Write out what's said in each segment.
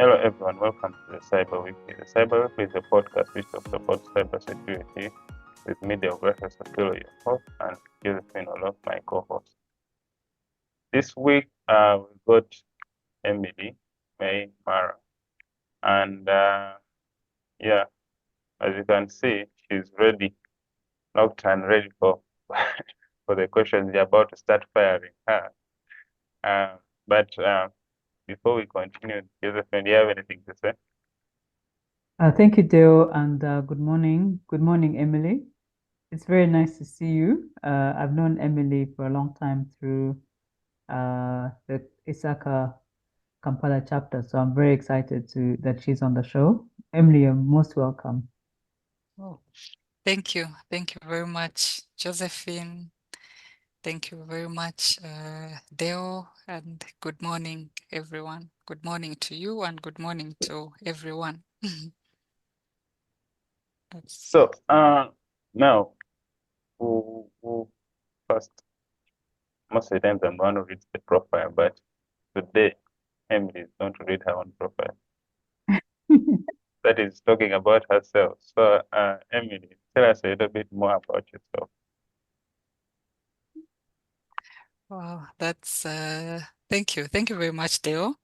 Hello everyone, welcome to the Cyber Weekly. The Cyber Weekly is a podcast which talks about cybersecurity with me, Deogratius, Okello, your host, and Josephine, Olok, my co-host. This week, we got Emily May Mara, and yeah, as you can see, she's ready, locked and ready for for the questions you're about to start firing her. But before we continue, Josephine, do you have anything to say? Thank you, Dale, and good morning. Good morning, Emily. It's very nice to see you. I've known Emily for a long time through the Isaka Kampala chapter, so I'm very excited that she's on the show. Emily, you're most welcome. Oh, thank you. Thank you very much, Josephine. Thank you very much, Deo, and good morning, everyone. Good morning to you and good morning to everyone. So now, who first, most of the times I'm going to read the profile, but today Emily is going to read her own profile. That is talking about herself. So Emily, tell us a little bit more about yourself. Wow, that's thank you. Thank you very much, Deo.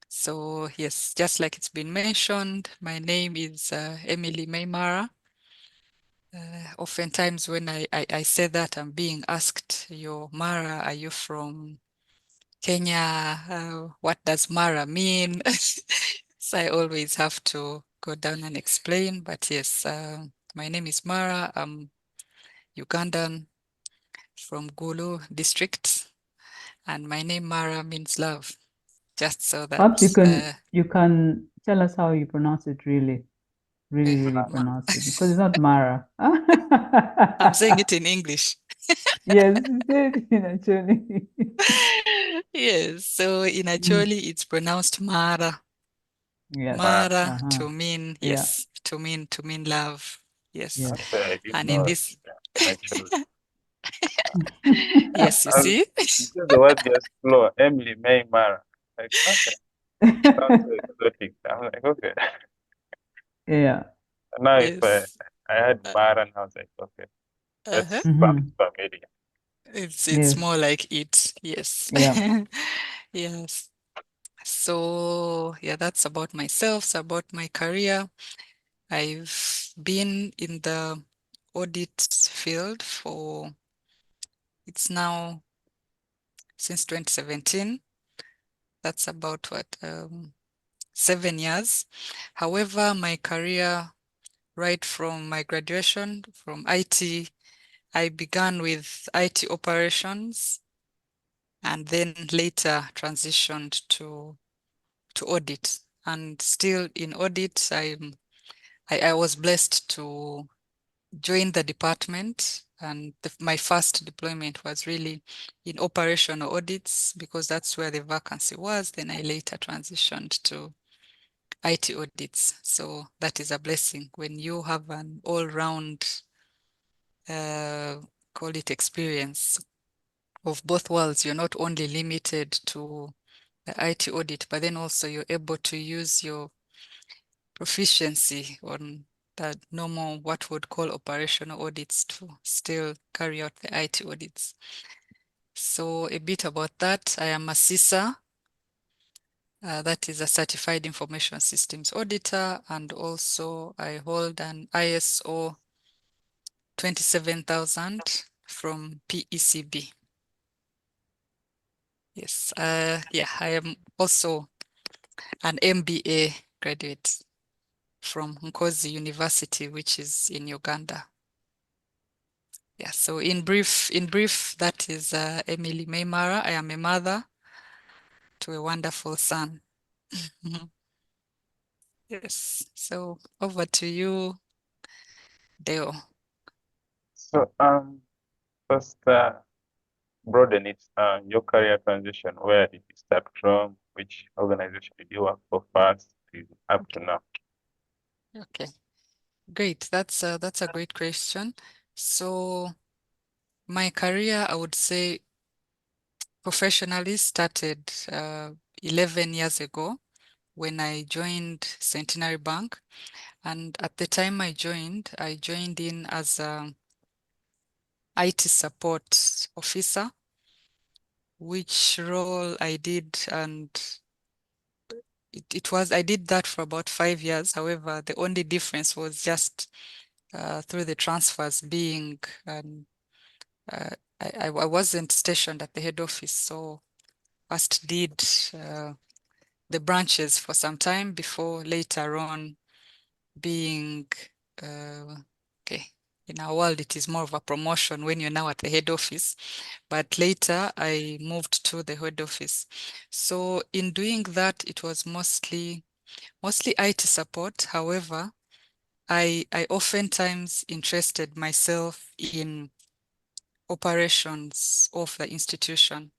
So yes, just like it's been mentioned, my name is Emily Maymara. Oftentimes when I say that, I'm being asked, "Yo, Mara, are you from Kenya? What does Mara mean?" So I always have to go down and explain. But yes, my name is Mara. I'm Ugandan from Gulu district, and my name Mara means love. Just so Perhaps that you can tell us how you pronounce it really Ma pronounce it, because it's not Mara. I'm saying it in English. Yes, say it in actually. Yes, so in Acholi it's pronounced Mara. Yes. Mara Uh-huh. to mean, Yeah. yes, to mean love. Yes. Yes. Actually, I didn't And in know this, actually. yes, you And see? because the word just flow, Emily May Mara. Like, okay, sounds so exotic. I'm like, okay. Yeah. Now if Yes. I had Uh, Mara and I was like, okay, that uh-huh. sounds Mm-hmm. familiar. It's Yes. more like it. Yes. Yeah. Yes. So yeah, that's about myself, it's about my career. I've been in the audit field for it's now since 2017. That's about what 7 years. However, my career right from my graduation from IT, I began with IT operations and then later transitioned to audit. And still in audit, I was blessed to join the department, and my first deployment was really in operational audits because that's where the vacancy was. Then I later transitioned to IT audits. So that is a blessing when you have an all-round, uh, call it experience of both worlds. You're not only limited to the IT audit, but then also you're able to use your proficiency on the normal, what would call operational audits to still carry out the IT audits. So a bit about that. I am a CISA, that is a Certified Information Systems Auditor, and also I hold an ISO 27000 from PECB. Yes, yeah, I am also an MBA graduate from Nkozi University, which is in Uganda. Yeah, so in brief, that is Emily Maymara. I am a mother to a wonderful son. Yes, so over to you, Deo. So first broaden it, your career transition. Where did you start from? Which organization did you work for first till up to Okay, now? okay, great. That's a great question. So my career, I would say, professionally started 11 years ago when I joined Centenary Bank. And at the time I joined in as a IT support officer, which role I did, and I did that for about 5 years. However, the only difference was just through the transfers being, uh, I wasn't stationed at the head office, so first did the branches for some time before later on being, okay, in our world, it is more of a promotion when you're now at the head office. But later I moved to the head office. So in doing that, it was mostly IT support. However, I oftentimes interested myself in operations of the institution.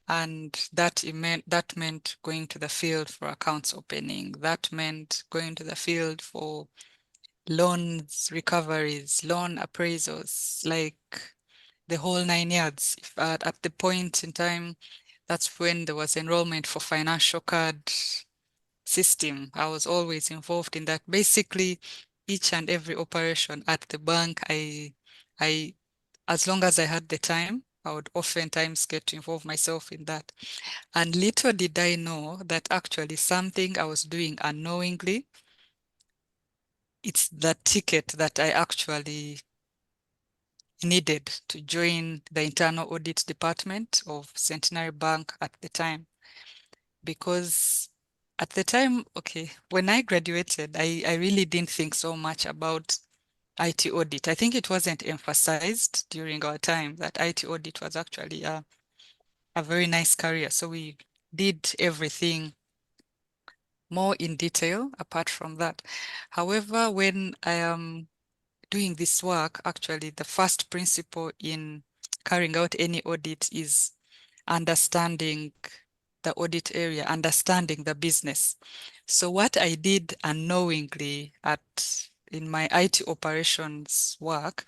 And that meant going to the field for accounts opening. That meant going to the field for loans, recoveries, loan appraisals, like the whole 9 yards. At the point in time, that's when there was enrollment for financial card system. I was always involved in that. Basically, each and every operation at the bank, I, as long as I had the time, I would oftentimes get to involve myself in that. And little did I know that actually something I was doing unknowingly, it's the ticket that I actually needed to join the internal audit department of Centenary Bank at the time. Because at the time, okay, when I graduated, I really didn't think so much about IT audit. I think it wasn't emphasized during our time that IT audit was actually a very nice career. So we did everything more in detail apart from that. However, when I am doing this work, actually, the first principle in carrying out any audit is understanding the audit area, understanding the business. So what I did unknowingly in my IT operations work,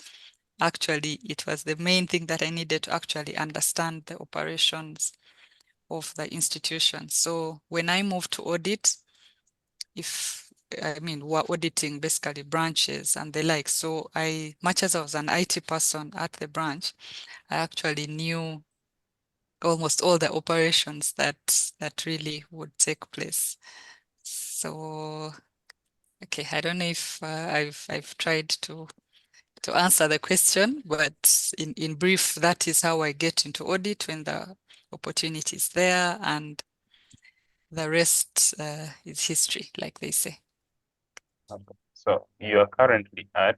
actually, it was the main thing that I needed to actually understand the operations of the institution. So when I moved to audit, we're auditing basically branches and the like. So much as I was an IT person at the branch, I actually knew almost all the operations that really would take place. So, okay, I don't know if I've tried to answer the question, but in brief, that is how I get into audit when the opportunity is there, and the rest is history, like they say. Okay. So you are currently at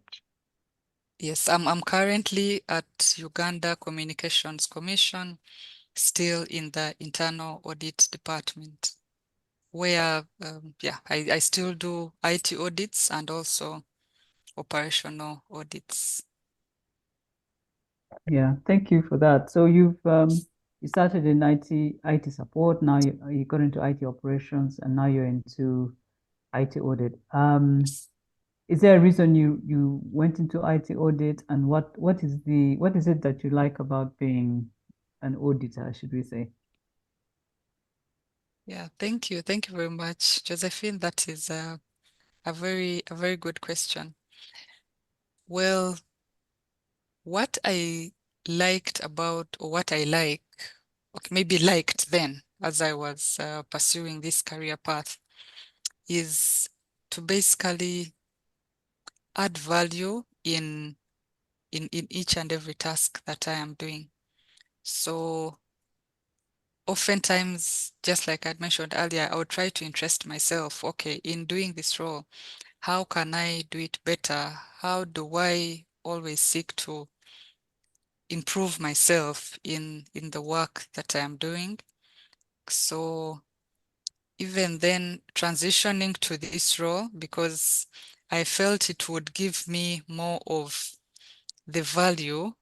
Yes, I'm currently at Uganda Communications Commission, still in the internal audit department, where I still do IT audits and also operational audits. Yeah, thank you for that. So you started in IT support, now you got into IT operations, and now you're into IT audit. Is there a reason you went into IT audit, and what is it that you like about being an auditor, should we say? Yeah, thank you. Thank you very much, Josephine. That is a very good question. Well, what I liked about, or what I like, okay, maybe liked then as I was pursuing this career path, is to basically add value in each and every task that I am doing. So oftentimes, just like I'd mentioned earlier, I would try to interest myself, okay, in doing this role, how can I do it better? How do I always seek to improve myself in the work that I am doing? So even then transitioning to this role, because I felt it would give me more of the value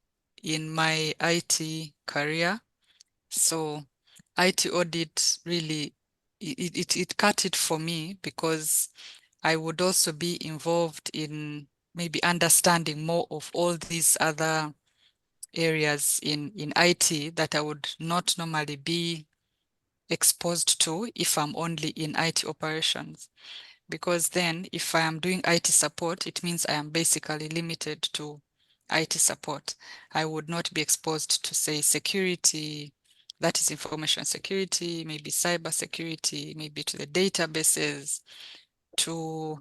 in my IT career. So IT audit really, it cut it for me, because I would also be involved in maybe understanding more of all these other areas in IT that I would not normally be exposed to if I'm only in IT operations. Because then if I am doing IT support, it means I am basically limited to IT support. I would not be exposed to, say, security, that is information security, maybe cyber security, maybe to the databases, to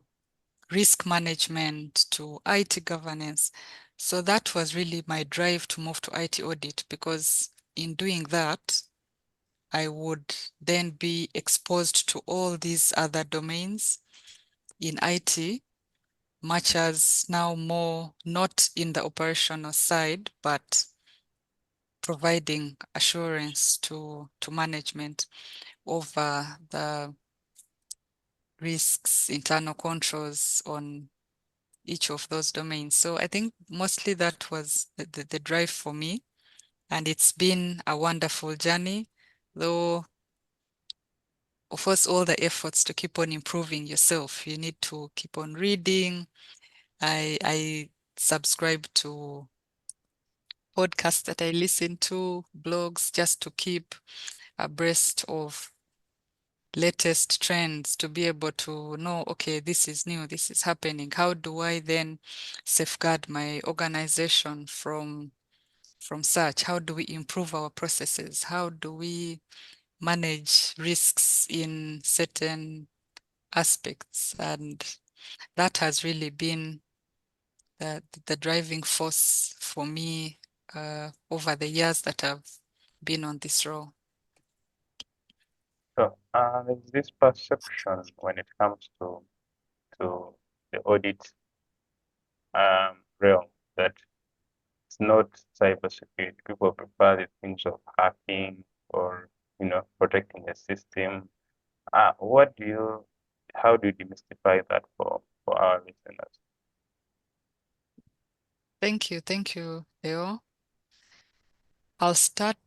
risk management, to IT governance. So that was really my drive to move to IT audit, because in doing that, I would then be exposed to all these other domains in IT, much as now more not in the operational side, but providing assurance to management over the risks, internal controls on each of those domains. So I think mostly that was the drive for me. And it's been a wonderful journey, though, of course, all the efforts to keep on improving yourself. You need to keep on reading. I subscribe to podcasts that I listen to, blogs, just to keep abreast of latest trends, to be able to know, okay, this is new, this is happening. How do I then safeguard my organization from such? How do we improve our processes? How do we manage risks in certain aspects? And that has really been the driving force for me over the years that I've been on this role. So there's this perception when it comes to the audit realm that it's not cybersecurity. People prefer the things of hacking or protecting the system. How do you demystify that for our listeners? Thank you, Leo. I'll start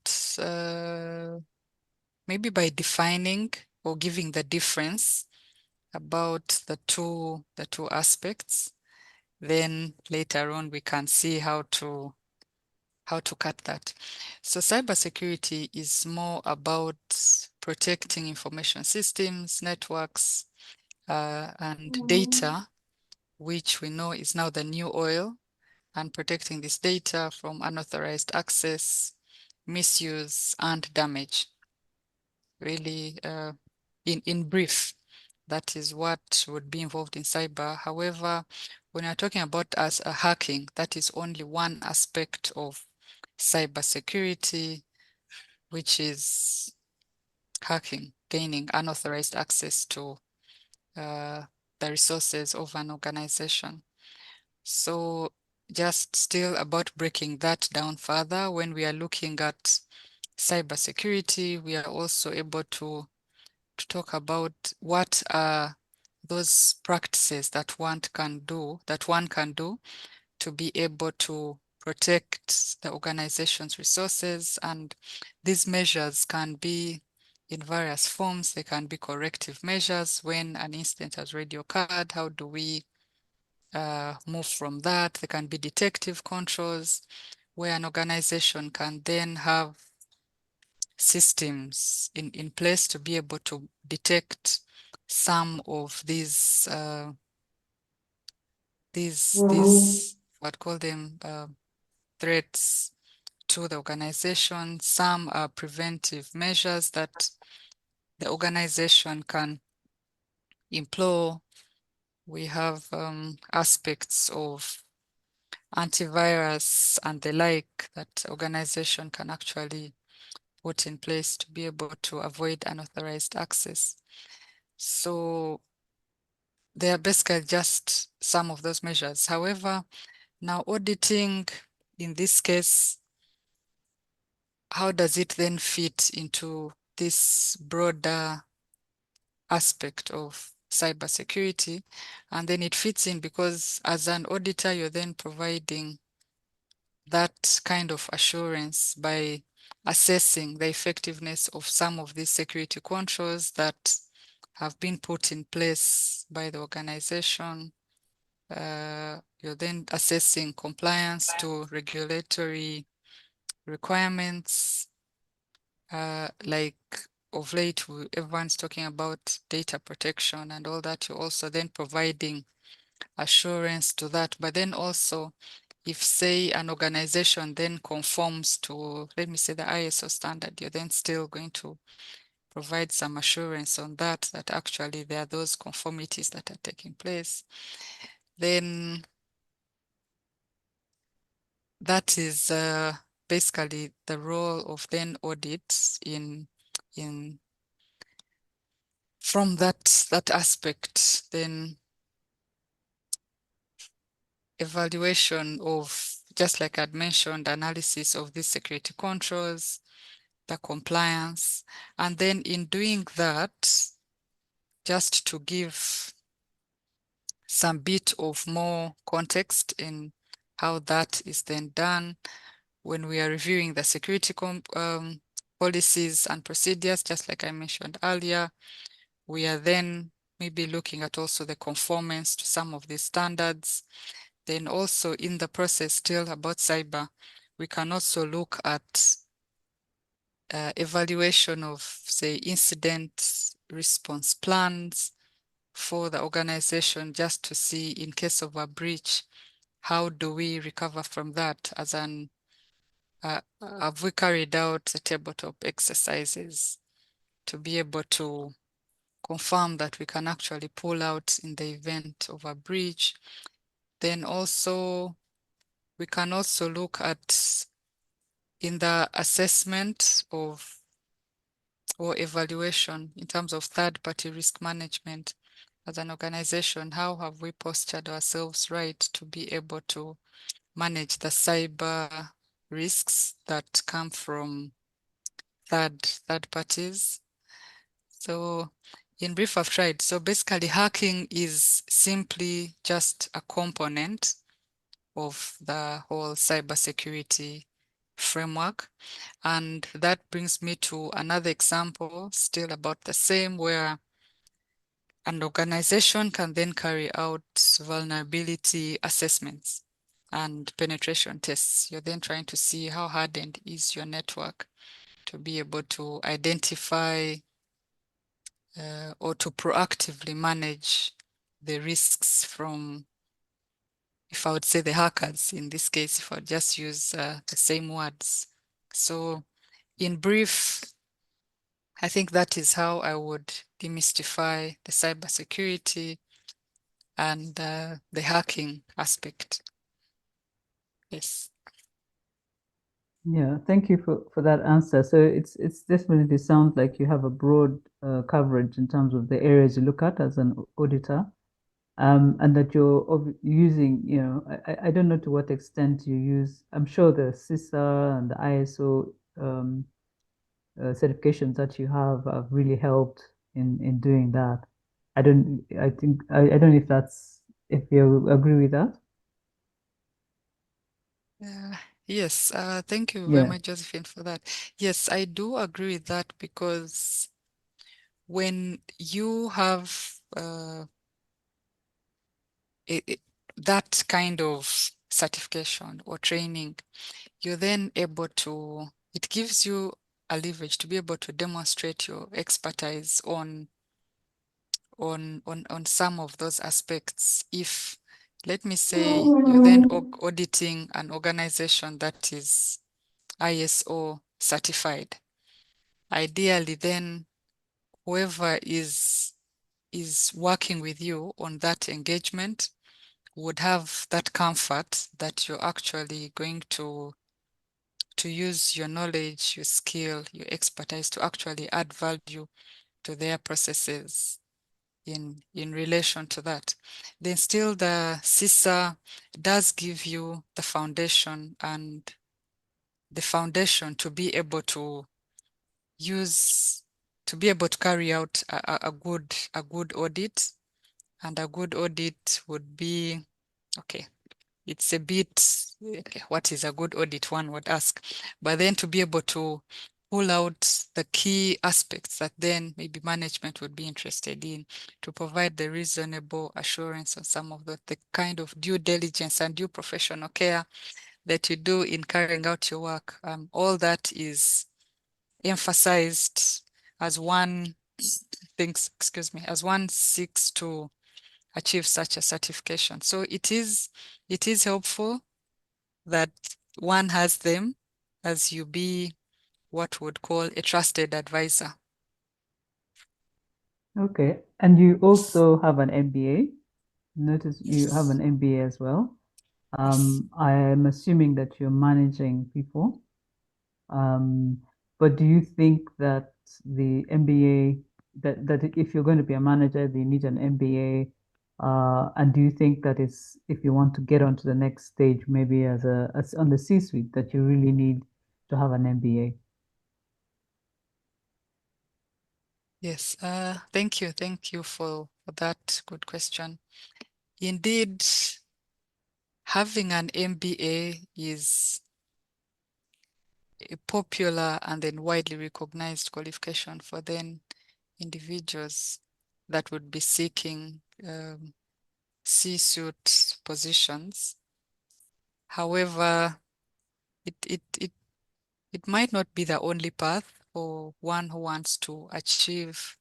maybe by defining or giving the difference about the two aspects. Then later on we can see how to cut that. So cybersecurity is more about protecting information systems, networks, and data, which we know is now the new oil, and protecting this data from unauthorized access, misuse, and damage. Really, in brief, that is what would be involved in cyber. However, when you're talking about as a hacking, that is only one aspect of cybersecurity, which is hacking, gaining unauthorized access to the resources of an organization. So just still about breaking that down further, when we are looking at cybersecurity, we are also able to talk about what are those practices that one can do to be able to protect the organization's resources. And these measures can be in various forms. They can be corrective measures when an incident has already occurred. How do we move from that? They can be detective controls, where an organization can then have systems in place to be able to detect some of these what call them threats to the organization. Some are preventive measures that the organization can employ. We have aspects of antivirus and the like that organization can actually put in place to be able to avoid unauthorized access. So they are basically just some of those measures. However, now auditing, in this case, how does it then fit into this broader aspect of cybersecurity? And then it fits in because as an auditor, you're then providing that kind of assurance by assessing the effectiveness of some of these security controls that have been put in place by the organization. You're then assessing compliance to regulatory requirements, like of late, everyone's talking about data protection and all that. You're also then providing assurance to that. But then also, if say an organization then conforms to, let me say, the ISO standard, you're then still going to provide some assurance on that, that actually there are those conformities that are taking place. Then that is basically the role of then audits in from that aspect. Then evaluation of, just like I'd mentioned, analysis of these security controls, the compliance, and then in doing that, just to give some bit of more context in how that is then done, when we are reviewing the security policies and procedures, just like I mentioned earlier, we are then maybe looking at also the conformance to some of these standards. Then also in the process still about cyber, we can also look at evaluation of, say, incident response plans for the organization, just to see in case of a breach, how do we recover from that? As an have we carried out the tabletop exercises to be able to confirm that we can actually pull out in the event of a breach? Then also we can also look at in the assessment of or evaluation in terms of third-party risk management as an organization, how have we postured ourselves right to be able to manage the cyber risks that come from third parties? So in brief, I've tried. So basically hacking is simply just a component of the whole cybersecurity framework. And that brings me to another example, still about the same, where an organization can then carry out vulnerability assessments and penetration tests. You're then trying to see how hardened is your network to be able to identify or to proactively manage the risks from, if I would say, the hackers in this case, if I would just use the same words. So in brief, I think that is how I would demystify the cybersecurity and the hacking aspect. Yes. Yeah, thank you for that answer. So it's definitely sounds like you have a broad coverage in terms of the areas you look at as an auditor, and that you're using, I don't know to what extent you use. I'm sure the CISA and the ISO certifications that you have really helped in doing that. I don't. I don't know if that's if you agree with that. Yes, thank you very Yeah. much, Josephine, for that. Yes, I do agree with that, because when you have that kind of certification or training, you're then able to, it gives you a leverage to be able to demonstrate your expertise on some of those aspects. If, let me say, you're then auditing an organization that is ISO certified, ideally then whoever is working with you on that engagement would have that comfort that you're actually going to use your knowledge, your skill, your expertise to actually add value to their processes in relation to that. Then still the CISA does give you the foundation to be able to use, to be able to carry out a good audit. And a good audit would be, okay, it's a bit, okay, what is a good audit, one would ask. But then to be able to pull out the key aspects that then maybe management would be interested in, to provide the reasonable assurance on some of the kind of due diligence and due professional care that you do in carrying out your work. All that is emphasized as one thinks, as one seeks to achieve such a certification. So it is helpful that one has them as you be what would call a trusted advisor. Okay. And you also have an MBA. Notice you have an MBA as well. I am assuming that you're managing people. But do you think that the MBA, that if you're going to be a manager, they need an MBA? And do you think that is if you want to get onto the next stage, maybe as on the C-suite, that you really need to have an MBA? Yes, thank you for that good question. Indeed, having an MBA is a popular and then widely recognized qualification for then individuals that would be seeking C-suite positions. However, it might not be the only path for one who wants to achieve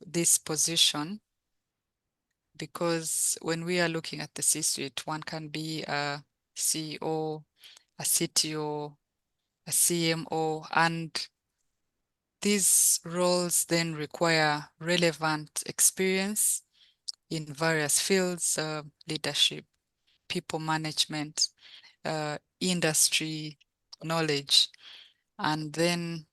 this position, because when we are looking at the C-suite, one can be a CEO, a CTO, a CMO, and these roles then require relevant experience in various fields, leadership, people management, industry knowledge, and then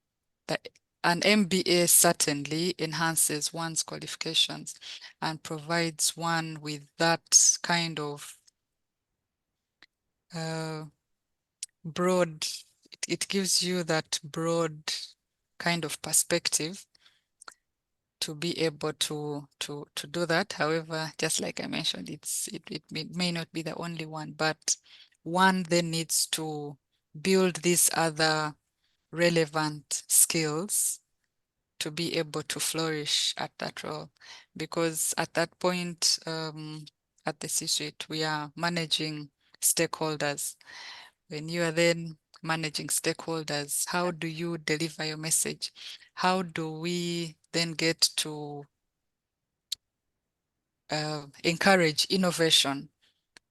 an MBA certainly enhances one's qualifications and provides one with that kind of broad, it gives you that broad kind of perspective to be able to do that. However, just like I mentioned, it may not be the only one, but one then needs to build these other relevant skills to be able to flourish at that role, because at that point, at the C-suite, we are managing stakeholders. When you are then managing stakeholders, how do you deliver your message? How do we then get to encourage innovation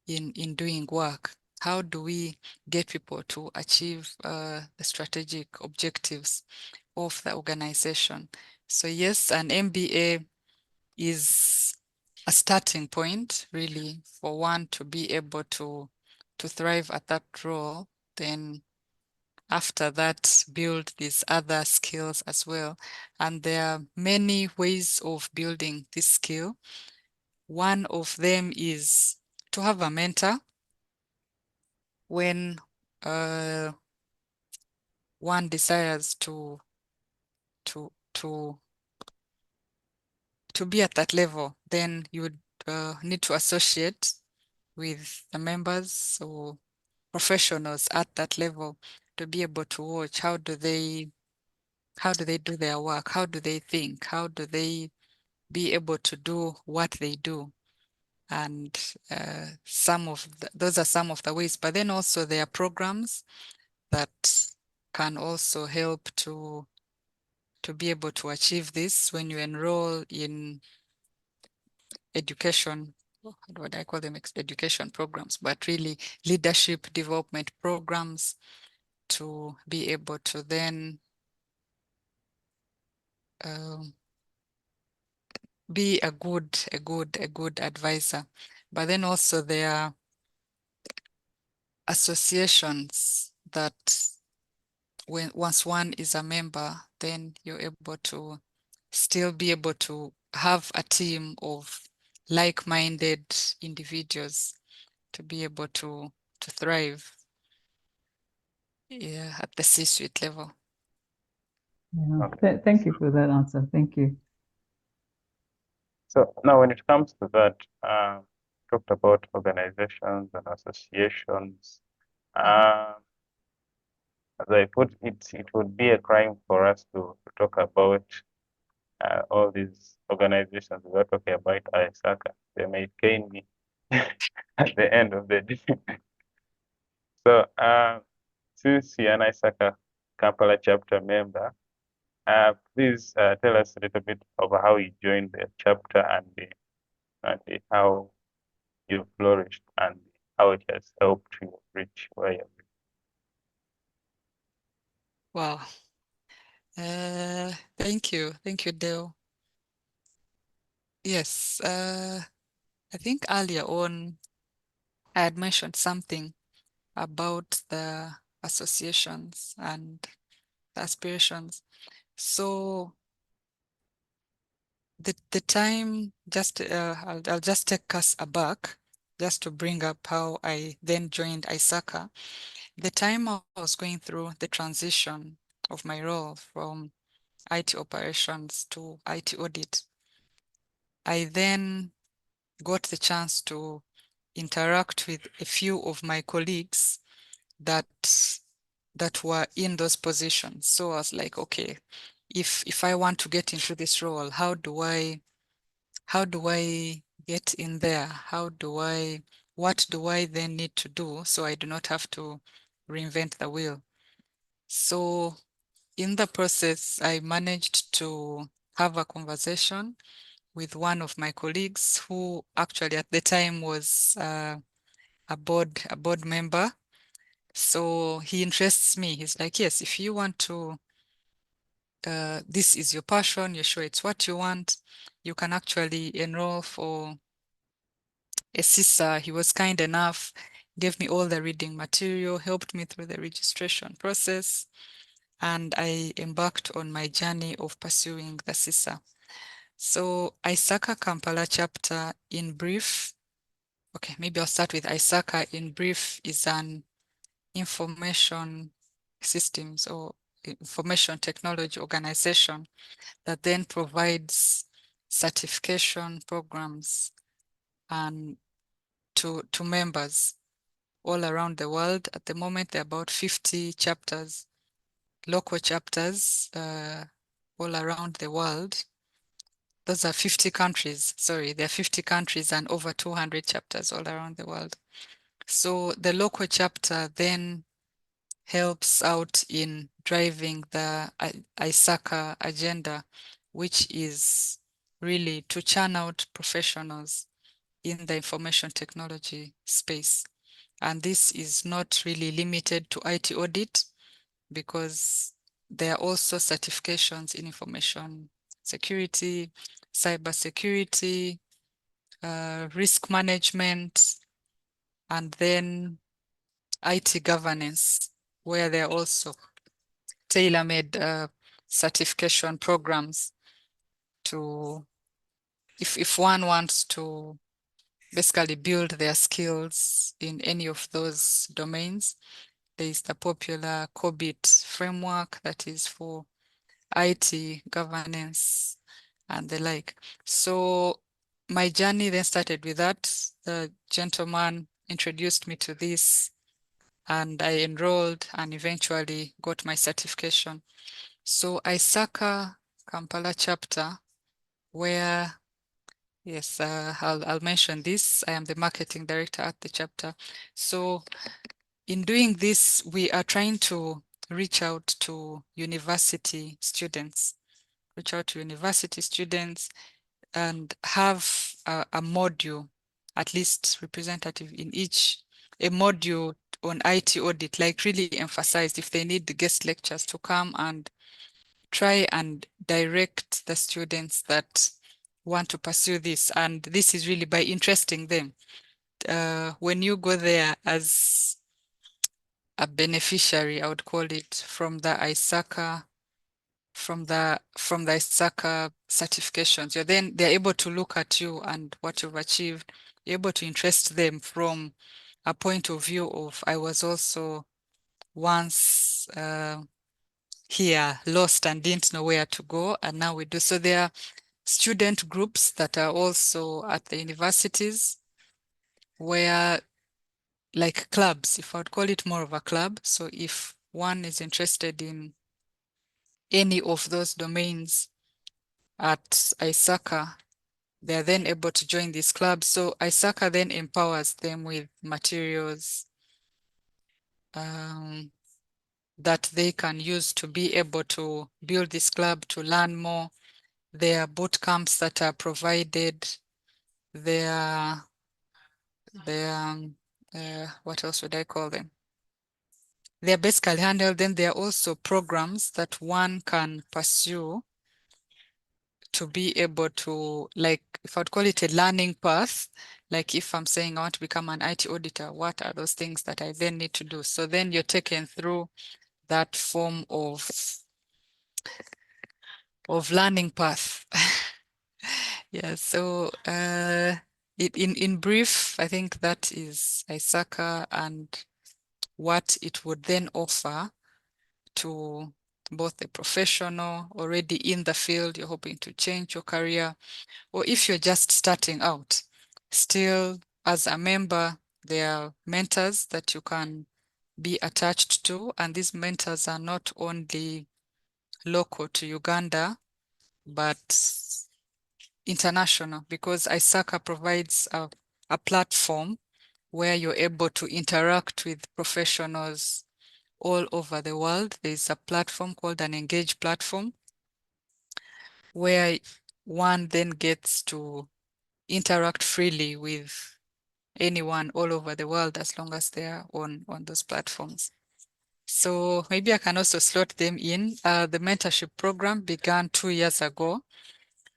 in doing work? How do we get people to achieve the strategic objectives of the organization? So yes, an MBA is a starting point really for one to be able to thrive at that role. Then after that, build these other skills as well. And there are many ways of building this skill. One of them is to have a mentor when one desires to be at that level. Then you would need to associate with the members or professionals at that level to be able to watch how do they do their work, how do they think, how do they be able to do what they do. And those are some of the ways, but then also there are programs that can also help to be able to achieve this. When you enroll in education, what I call them, education programs, but really leadership development programs to be able to then be a good advisor. But then also there are associations that once one is a member, then you're able to still be able to have a team of like-minded individuals to be able to thrive at the C-suite level. Yeah. Okay. Thank you for that answer. Thank you. So now when it comes to that, talked about organizations and associations. As I put it, it would be a crime for us to talk about all these organizations without talking about ISACA. They may cane me at the end of the day. So since you're an ISACA Kampala chapter member, Please tell us a little bit about how you joined the chapter and how you flourished and how it has helped you reach where you're. Wow. Thank you, Dale. Yes, I think earlier on I had mentioned something about the associations and the aspirations. So the time just I'll just take us aback just to bring up how I then joined ISACA. The time I was going through the transition of my role from IT operations to IT audit, I then got the chance to interact with a few of my colleagues that were in those positions. So I was like, okay, if I want to get into this role, how do I get in there? What do I then need to do so I do not have to reinvent the wheel? So in the process, I managed to have a conversation with one of my colleagues who actually at the time was a board member. So he interests me. He's like, yes, if you want to, this is your passion, you're sure it's what you want, you can actually enroll for a CISA. He was kind enough, gave me all the reading material, helped me through the registration process, and I embarked on my journey of pursuing the CISA. So ISACA Kampala chapter in brief, okay, maybe I'll start with ISACA in brief is an information systems or information technology organization that then provides certification programs and to members all around the world. At the moment, there are about 50 chapters, local chapters all around the world. Those are 50 countries. Sorry, there are 50 countries and over 200 chapters all around the world. So the local chapter then helps out in driving the ISACA agenda, which is really to churn out professionals in the information technology space. And this is not really limited to IT audit because there are also certifications in information security, cyber security, risk management, and then IT governance, where there are also tailor-made certification programs to, if one wants to basically build their skills in any of those domains. There is the popular COBIT framework that is for IT governance and the like. So my journey then started with that. The gentleman introduced me to this and I enrolled and eventually got my certification. So ISACA Kampala chapter, where, yes, I'll mention this. I am the marketing director at the chapter. So in doing this, we are trying to reach out to university students, and have a module, at least representative in each, a module on IT audit, like really emphasized if they need the guest lectures to come and try and direct the students that want to pursue this. And this is really by interesting them. When you go there as a beneficiary, I would call it, from the ISACA, from the ISACA certifications, they're able to look at you and what you've achieved. You're able to interest them from a point of view of, I was also once here lost and didn't know where to go, and now we do. So there are student groups that are also at the universities where, like clubs, if I would call it more of a club. So if one is interested in any of those domains at ISACA, they're then able to join this club. So ISACA then empowers them with materials, that they can use to be able to build this club, to learn more. There are boot camps that are provided. There are, what else would I call them? They're basically handled. Then there are also programs that one can pursue to be able to, like, if I'd call it a learning path, like if I'm saying I want to become an IT auditor, what are those things that I then need to do? So then you're taken through that form of learning path. Yeah, so in brief, I think that is ISACA and what it would then offer to both the professional already in the field, you're hoping to change your career, or if you're just starting out, still as a member, there are mentors that you can be attached to, and these mentors are not only local to Uganda, but international, because ISACA provides a platform where you're able to interact with professionals all over the world. There's a platform called an Engage platform where one then gets to interact freely with anyone all over the world as long as they're on those platforms. So maybe I can also slot them in. The mentorship program began 2 years ago.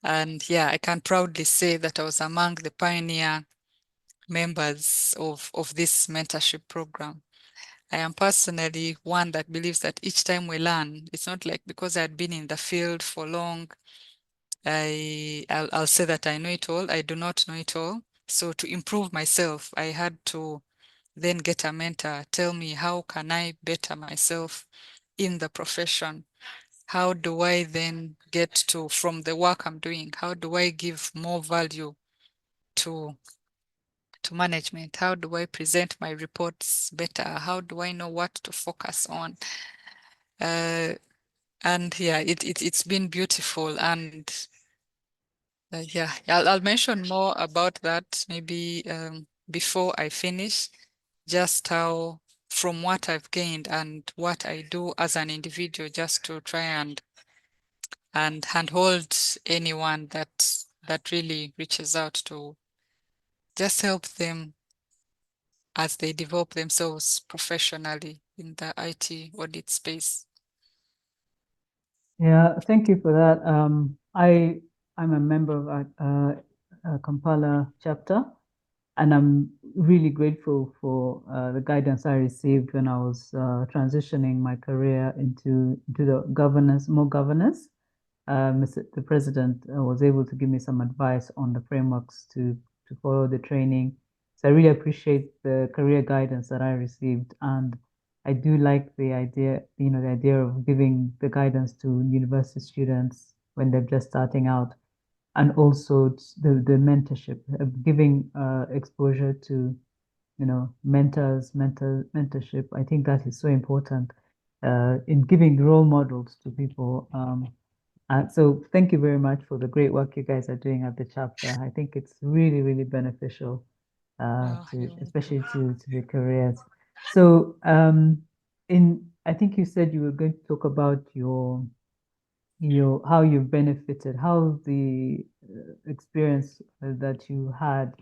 And yeah, I can proudly say that I was among the pioneer members of this mentorship program. I am personally one that believes that each time we learn, it's not like because I had been in the field for long, I'll say that I know it all. I do not know it all. So to improve myself, I had to then get a mentor, tell me how can I better myself in the profession? How do I then get to, from the work I'm doing, how do I give more value to management? How do I present my reports better? How do I know what to focus on? And yeah, it's been beautiful. And yeah, I'll mention more about that maybe before I finish, just how from what I've gained and what I do as an individual, just to try and handhold anyone that really reaches out, to just help them as they develop themselves professionally in the IT audit space. Yeah, thank you for that. I'm a member of a Kampala chapter, and I'm really grateful for the guidance I received when I was transitioning my career into the governance, more governance. The president was able to give me some advice on the frameworks to follow the training. So I really appreciate the career guidance that I received, and I do like the idea, the idea of giving the guidance to university students when they're just starting out, and also the mentorship, giving exposure to mentorship. I think that is so important in giving role models to people. So thank you very much for the great work you guys are doing at the chapter. I think it's really, really beneficial Oh, especially to the careers. So I think you said you were going to talk about your how you benefited, how the experience that you had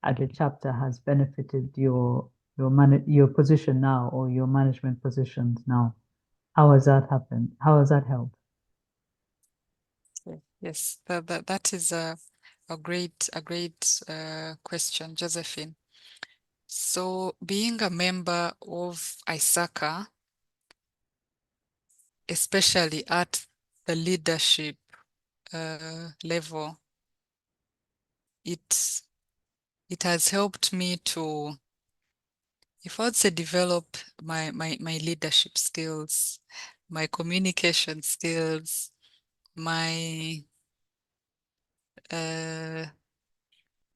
at the chapter has benefited your position now, or your management positions now. How has that happened? How has that helped? yes, that is a great question, Josephine. So being a member of ISACA, especially at the leadership level, it has helped me to, if I would say, develop my leadership skills, my communication skills, my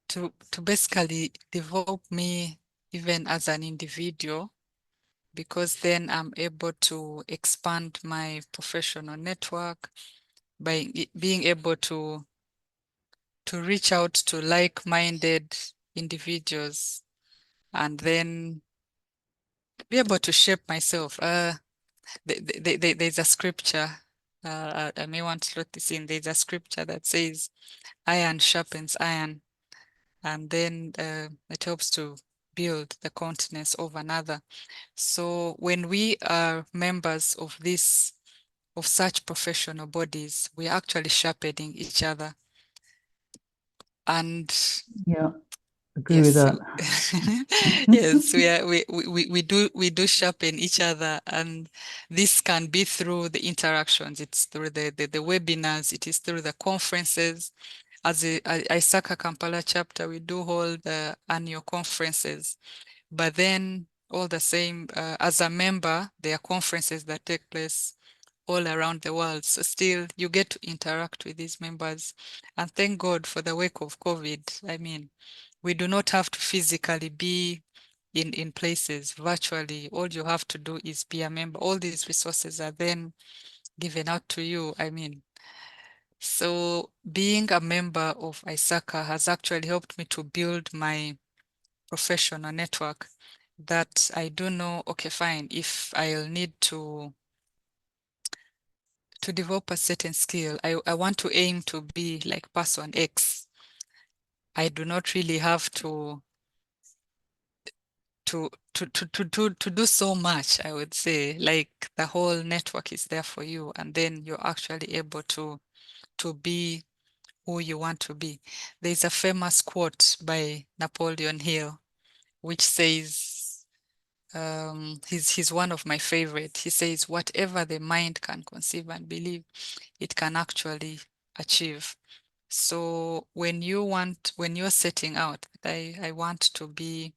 to basically develop me even as an individual, because then I'm able to expand my professional network by being able to reach out to like-minded individuals, and then be able to shape myself. there's a scripture. I may want to let this in. There's a scripture that says, "Iron sharpens iron," and then it helps to build the countenance of another. So when we are members of such professional bodies, we're actually sharpening each other. And Yeah, agree with yes, that. yes, we do sharpen each other, and this can be through the interactions. It's through the webinars. It is through the conferences. As a ISACA Kampala chapter, we do hold annual conferences, but then all the same, as a member, there are conferences that take place all around the world. So still, you get to interact with these members, and thank God for the wake of COVID. I mean, we do not have to physically be in places virtually. All you have to do is be a member. All these resources are then given out to you. I mean, so being a member of ISACA has actually helped me to build my professional network, that I do know, okay, fine, if I'll need to develop a certain skill, I want to aim to be like person X. I do not really have to do so much, I would say. Like, the whole network is there for you, and then you're actually able to be who you want to be. There's a famous quote by Napoleon Hill, which says, he's one of my favorite. He says, whatever the mind can conceive and believe, it can actually achieve. So when you're setting out, I want to be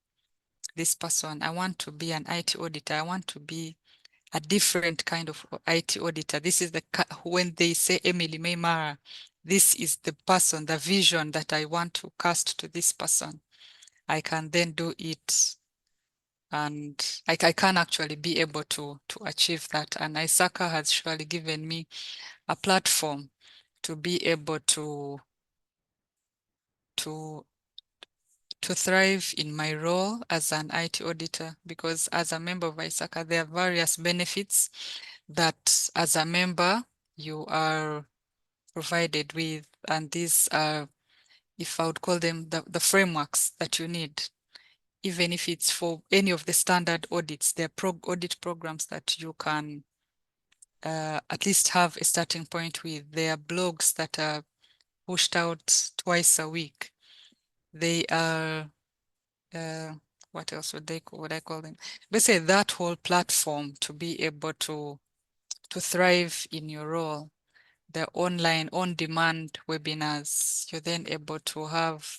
this person, I want to be an IT auditor, I want to be a different kind of IT auditor. This is when they say Emily Maymara, this is the person, the vision that I want to cast to this person. I can then do it, and I can actually be able to achieve that. And ISACA has surely given me a platform to be able to thrive in my role as an IT auditor, because as a member of ISACA, there are various benefits that as a member you are provided with, and these are, if I would call them, the frameworks that you need. Even if it's for any of the standard audits, there are audit programs that you can at least have a starting point with. There are blogs that are pushed out twice a week. They are, what else would I call them? Basically, that whole platform to be able to thrive in your role. The online on-demand webinars, you're then able to have,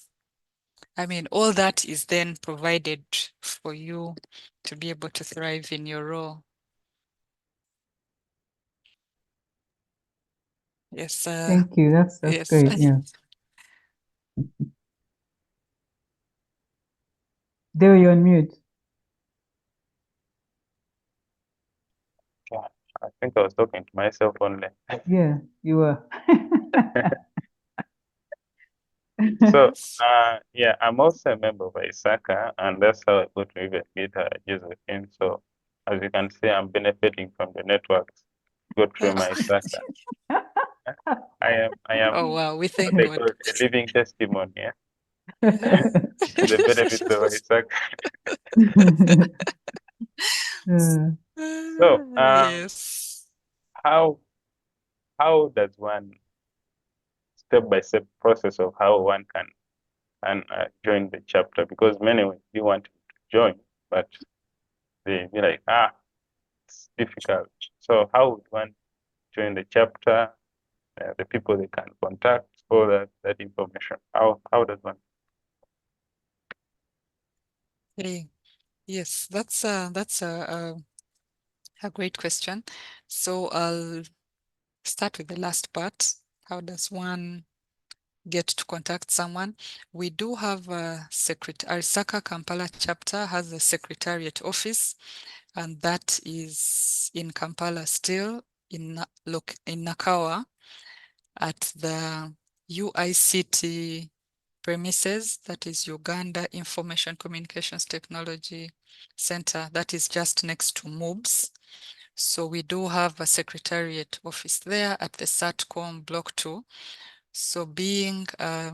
I mean, all that is then provided for you to be able to thrive in your role. Yes. Thank you. That's Yes. great. Yeah. Dale, you're on mute. Yeah, I think I was talking to myself only. Yeah, you were. So, yeah, I'm also a member of ISACA, and that's how I got to even meet Josephine. So, as you can see, I'm benefiting from the networks got through my ISACA. I am Oh, wow, we what thank they God. call a living testimony, yeah, to the benefits of ISACA. So, Yes. how does one step-by-step process of how one can join the chapter? Because many you want to join, but they be like, it's difficult. So how would one join the chapter? The people they can contact, all that information. How does one? Hey, yes, that's a great question. So I'll start with the last part. How does one get to contact someone? We do have a secretary. Our Saka Kampala chapter has a secretariat office, and that is in Kampala still, in Nakawa, at the UICT premises, that is Uganda Information Communications Technology Center, that is just next to MOOBS. So we do have a secretariat office there at the SATCOM Block 2. So being a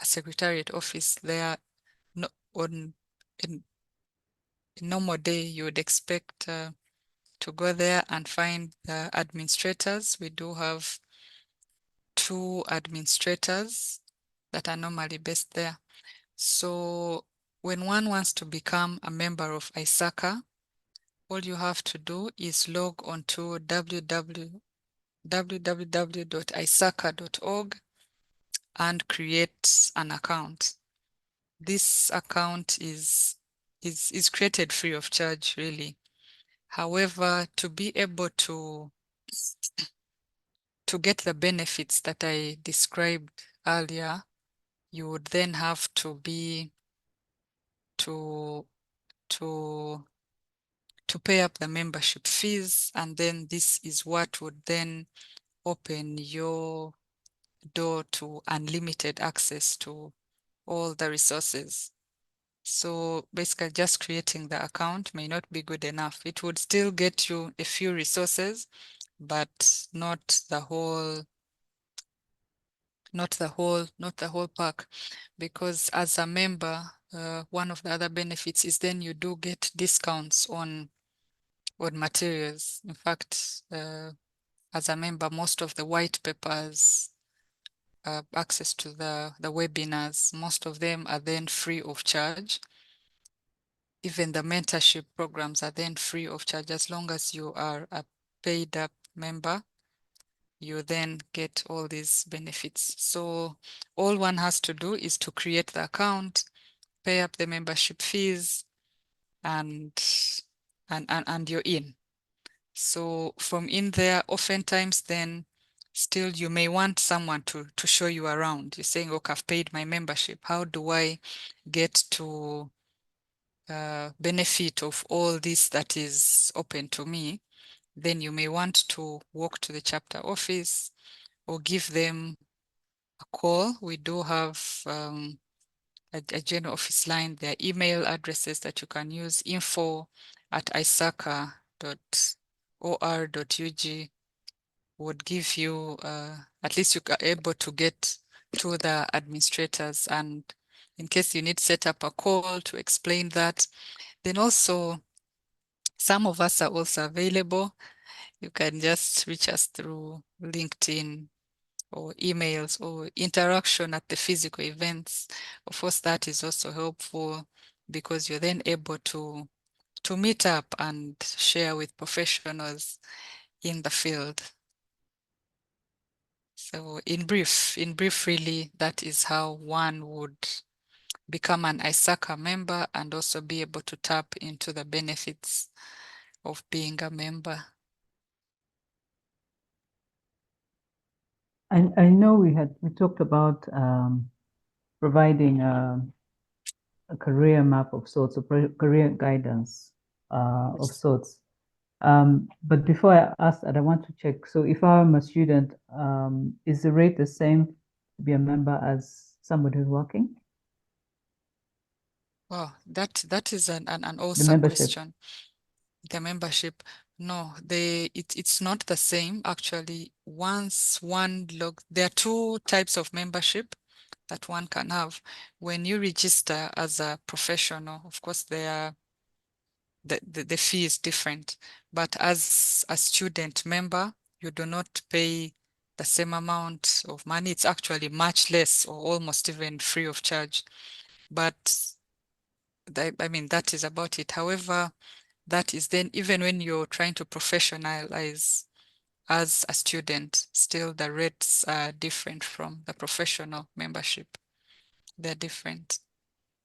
secretariat office there, no, on a normal day, you would expect to go there and find the administrators. We do have 2 administrators that are normally based there. So when one wants to become a member of ISACA, all you have to do is log on to www.isaca.org and create an account. This account is created free of charge, really. However, to be able to get the benefits that I described earlier, you would then have to be to pay up the membership fees, and then this is what would then open your door to unlimited access to all the resources. So basically just creating the account may not be good enough. It would still get you a few resources, but not the whole pack, because as a member, one of the other benefits is then you do get discounts on materials. In fact, as a member, most of the white papers, access to the webinars, most of them are then free of charge. Even the mentorship programs are then free of charge. As long as you are a paid up member, you then get all these benefits. So all one has to do is to create the account, pay up the membership fees, and you're in. So from in there, oftentimes then still you may want someone to show you around. You're saying, okay, I've paid my membership. How do I get to benefit of all this that is open to me? Then you may want to walk to the chapter office or give them a call. We do have a general office line. There are email addresses that you can use: info@isaca.or.ug would give you, at least you are able to get to the administrators. And in case you need to set up a call to explain that, then also some of us are also available. You can just reach us through LinkedIn or emails or interaction at the physical events. Of course, that is also helpful because you're then able to meet up and share with professionals in the field. So in brief, really, that is how one would become an ISACA member and also be able to tap into the benefits of being a member. I know we talked about providing a career map of sorts, a career guidance of sorts. But before I ask that, I want to check. So if I'm a student, is the rate the same to be a member as somebody who's working? Wow, that is an The awesome membership. question. The membership, no, it's not the same actually. Once one there are 2 types of membership that one can have. When you register as a professional, of course, the fee is different. But as a student member, you do not pay the same amount of money. It's actually much less or almost even free of charge. But I mean, that is about it. However, that is then even when you're trying to professionalize as a student, still the rates are different from the professional membership. They're different.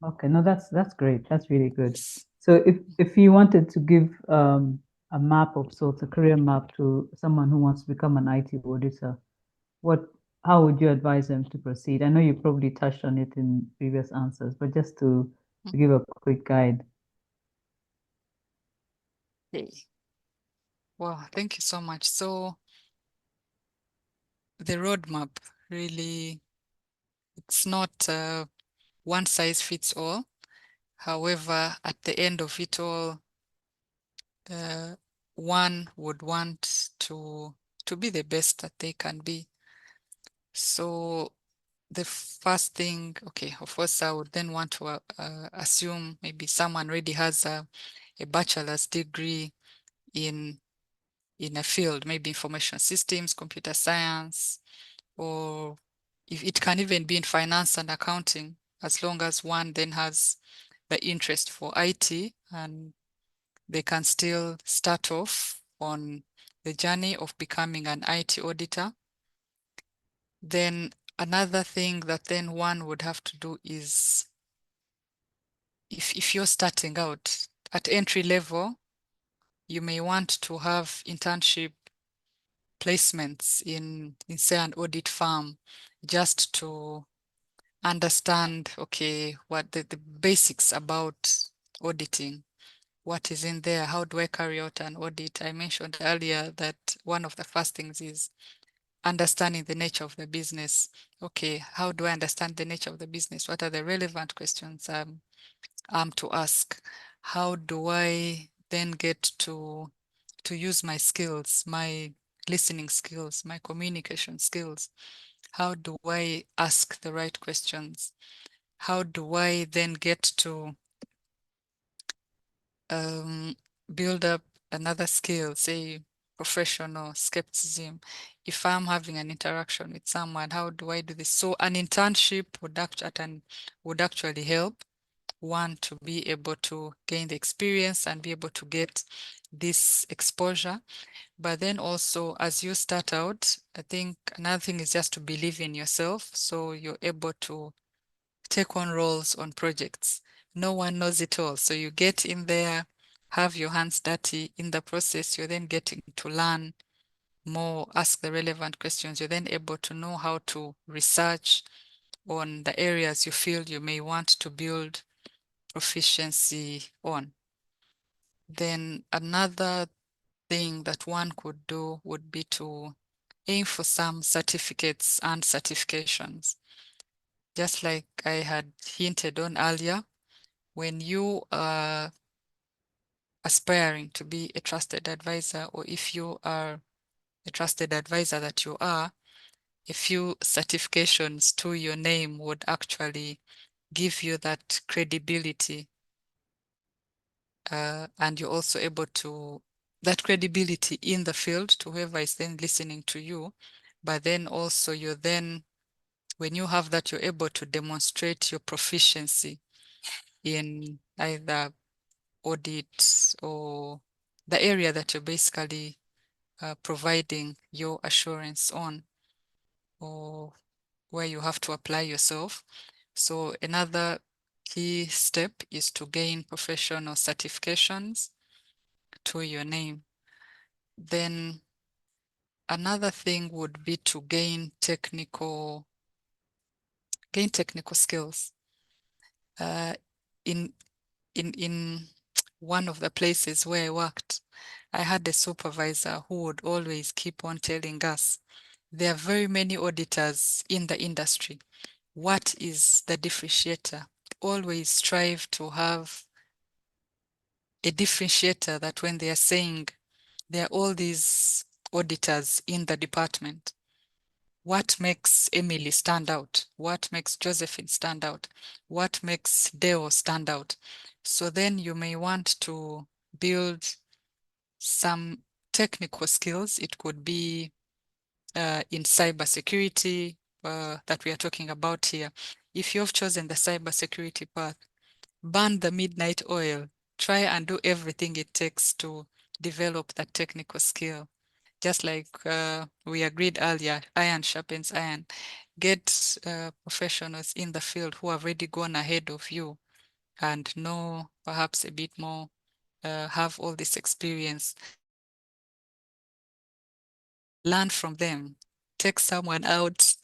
Okay, no, that's great. That's really good. So if you wanted to give a map of sorts, a career map to someone who wants to become an IT auditor, how would you advise them to proceed? I know you probably touched on it in previous answers, but just to give a quick guide. Okay. Wow, thank you so much. So the roadmap really, it's not one size fits all. However, at the end of it all, one would want to be the best that they can be. So the first thing, okay, of course, I would then want to assume maybe someone already has a bachelor's degree in a field, maybe information systems, computer science, or if it can even be in finance and accounting, as long as one then has the interest for IT, and they can still start off on the journey of becoming an IT auditor. Then another thing that then one would have to do is, if you're starting out at entry level, you may want to have internship placements in say an audit firm, just to understand, okay, what the basics about auditing, what is in there, how do I carry out an audit. I mentioned earlier that one of the first things is understanding the nature of the business. Okay, how do I understand the nature of the business? What are the relevant questions to ask? How do I then get to use my skills, my listening skills, my communication skills? How do I ask the right questions? How do I then get to build up another skill, say professional skepticism? If I'm having an interaction with someone, how do I do this? So an internship would actually help one to be able to gain the experience and be able to get this exposure. But then also, as you start out, I think another thing is just to believe in yourself, so you're able to take on roles on projects. No one knows it all, so you get in there, have your hands dirty. In the process, you're then getting to learn more, ask the relevant questions. You're then able to know how to research on the areas you feel you may want to build proficiency on. Then another thing that one could do would be to aim for some certificates and certifications. Just like I had hinted on earlier, when you are aspiring to be a trusted advisor, or if you are a trusted advisor that you are, a few certifications to your name would actually give you that credibility, and you're also able to that credibility in the field to whoever is then listening to you. But then also you're then, when you have that, you're able to demonstrate your proficiency in either audit or the area that you're basically providing your assurance on, or where you have to apply yourself. So another key step is to gain professional certifications to your name. Then another thing would be to gain technical skills. In one of the places where I worked, I had a supervisor who would always keep on telling us, there are very many auditors in the industry. What is the differentiator? Always strive to have a differentiator, that when they are saying there are all these auditors in the department, what makes Emily stand out? What makes Josephine stand out? What makes Deo stand out? So then you may want to build some technical skills. It could be in cybersecurity that we are talking about here. If you've chosen the cybersecurity path, burn the midnight oil. Try and do everything it takes to develop that technical skill. Just like we agreed earlier, iron sharpens iron. Get professionals in the field who have already gone ahead of you and know perhaps a bit more, have all this experience. Learn from them. Take someone out,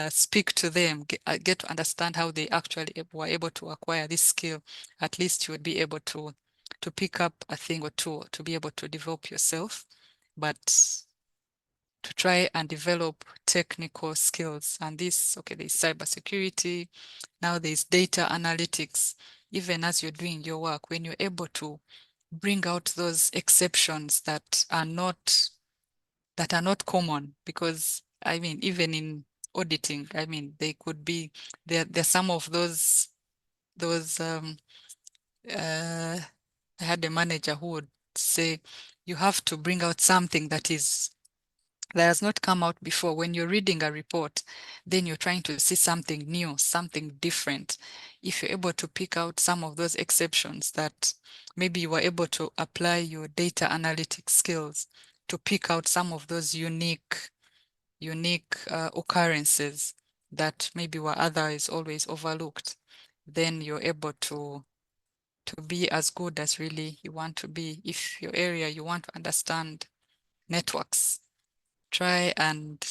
speak to them, get to understand how they actually were able to acquire this skill. At least you would be able to pick up a thing or two to be able to develop yourself. But to try and develop technical skills. And this, okay, there's cybersecurity, now there's data analytics. Even as you're doing your work, when you're able to bring out those exceptions that are not common, because I mean, even in auditing, I mean, they could be there's some of those I had a manager who would say you have to bring out something that has not come out before. When you're reading a report, then you're trying to see something new, something different. If you're able to pick out some of those exceptions that maybe you were able to apply your data analytics skills to pick out some of those unique occurrences that maybe were otherwise always overlooked, then you're able to be as good as really you want to be. If your area you want to understand networks, try and,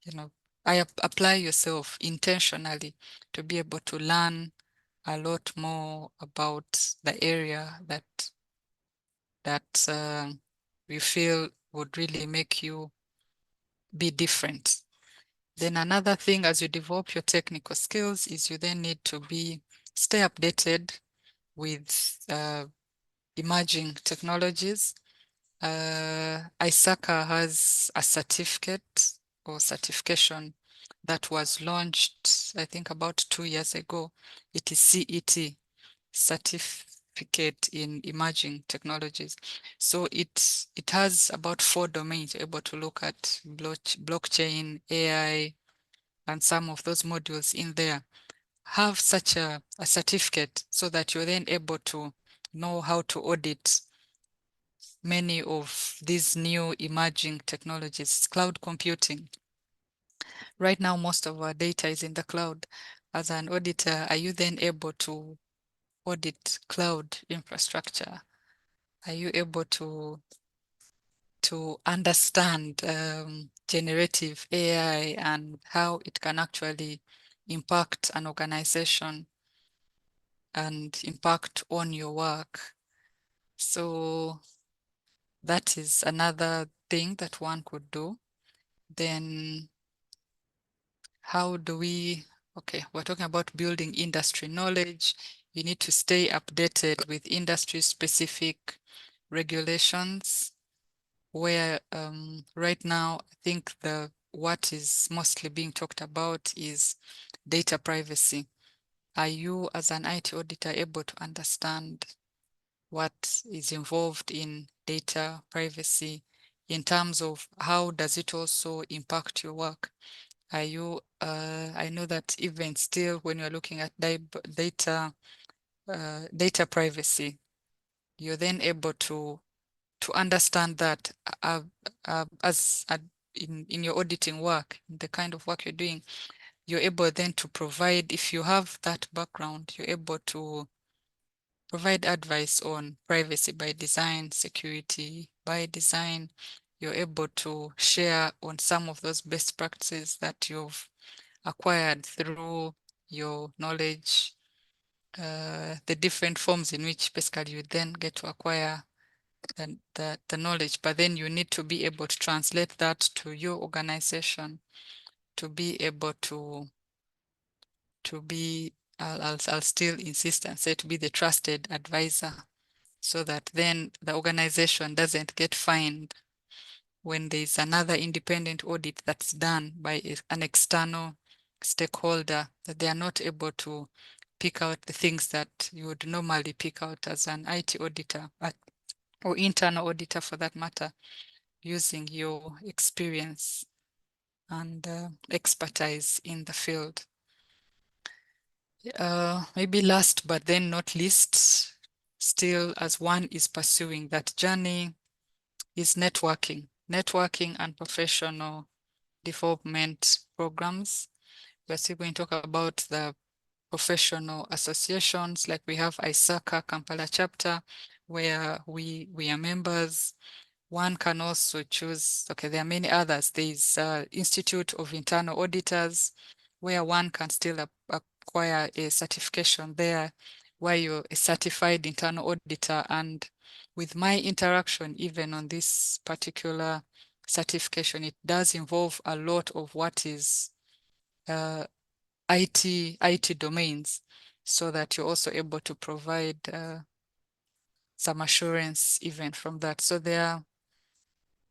you know, apply yourself intentionally to be able to learn a lot more about the area that you feel would really make you be different. Then another thing, as you develop your technical skills, is you then need to stay updated with emerging technologies. ISACA has a certificate or certification that was launched, I think, about 2 years ago. It is CET, Certificate in Emerging Technologies. So it has about 4 domains. You're able to look at blockchain, AI, and some of those modules in there. Have such a certificate so that you're then able to know how to audit many of these new emerging technologies. Cloud computing. Right now, most of our data is in the cloud. As an auditor, are you then able to audit cloud infrastructure? Are you able to understand generative AI and how it can actually impact an organization and impact on your work? So that is another thing that one could do. Then how do we, okay, we're talking about building industry knowledge. You need to stay updated with industry specific regulations, where right now I think what is mostly being talked about is data privacy. Are you, as an IT auditor, able to understand what is involved in data privacy in terms of how does it also impact your work? Are you, I know that even still when you're looking at data privacy, you're then able to understand that as in your auditing work, the kind of work you're doing, you're able then to provide, if you have that background, you're able to provide advice on privacy by design, security by design. You're able to share on some of those best practices that you've acquired through your knowledge, the different forms in which basically you then get to acquire the knowledge, but then you need to be able to translate that to your organization to be able to be, I'll still insist and say, to be the trusted advisor, so that then the organization doesn't get fined when there's another independent audit that's done by an external stakeholder, that they are not able to pick out the things that you would normally pick out as an IT auditor or internal auditor for that matter, using your experience and expertise in the field. Maybe last but then not least, still as one is pursuing that journey, is networking and professional development programs. We're still going to talk about the professional associations, like we have ISACA Kampala chapter, where we are members. One can also choose, okay, there are many others. There's Institute of Internal Auditors, where one can still acquire a certification there, where you're a certified internal auditor. And with my interaction, even on this particular certification, it does involve a lot of what is IT domains, so that you're also able to provide some assurance even from that. So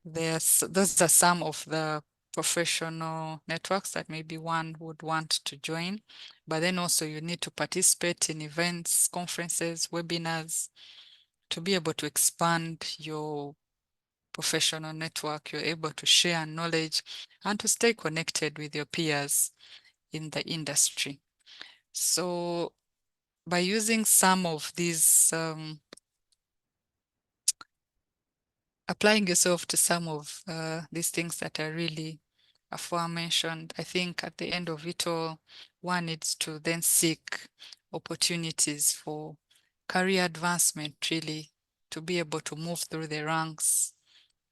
those are some of the professional networks that maybe one would want to join. But then also you need to participate in events, conferences, webinars to be able to expand your professional network. You're able to share knowledge and to stay connected with your peers in the industry. So by using some of these, applying yourself to some of these things that are really aforementioned, I think at the end of it all, one needs to then seek opportunities for career advancement, really, to be able to move through the ranks,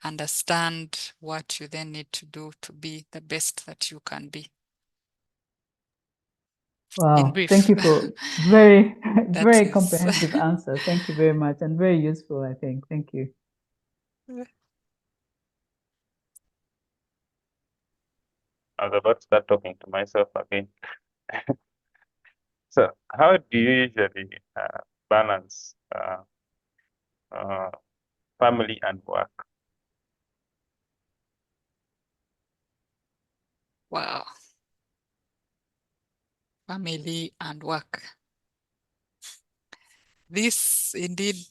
understand what you then need to do to be the best that you can be. In Wow, brief, thank you for very, that very is. comprehensive answer. Thank you very much, and very useful, I think. Thank you. I was about to start talking to myself again. So, how do you usually balance family and work? Wow. Family and work. This indeed,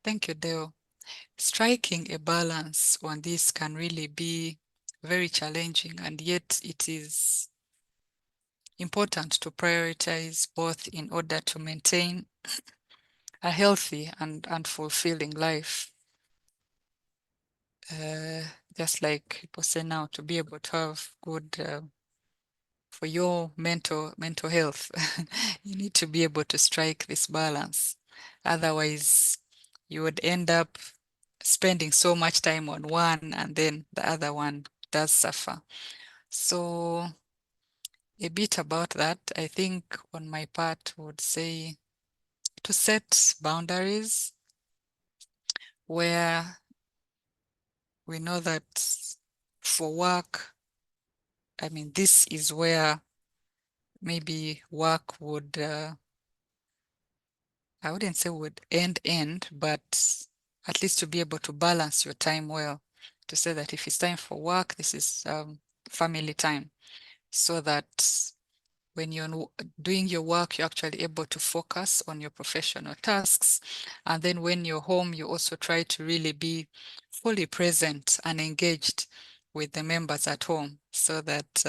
thank you, Deo. Striking a balance on this can really be very challenging, and yet it is important to prioritize both in order to maintain a healthy and fulfilling life. Just like people say now, to be able to have good for your mental health, you need to be able to strike this balance. Otherwise, you would end up spending so much time on one and then the other one does suffer. So a bit about that, I think on my part would say to set boundaries where we know that for work, I mean, this is where maybe work would, I wouldn't say would end, but at least to be able to balance your time well, to say that if it's time for work, this is family time, so that when you're doing your work, you're actually able to focus on your professional tasks. And then when you're home, you also try to really be fully present and engaged with the members at home, so that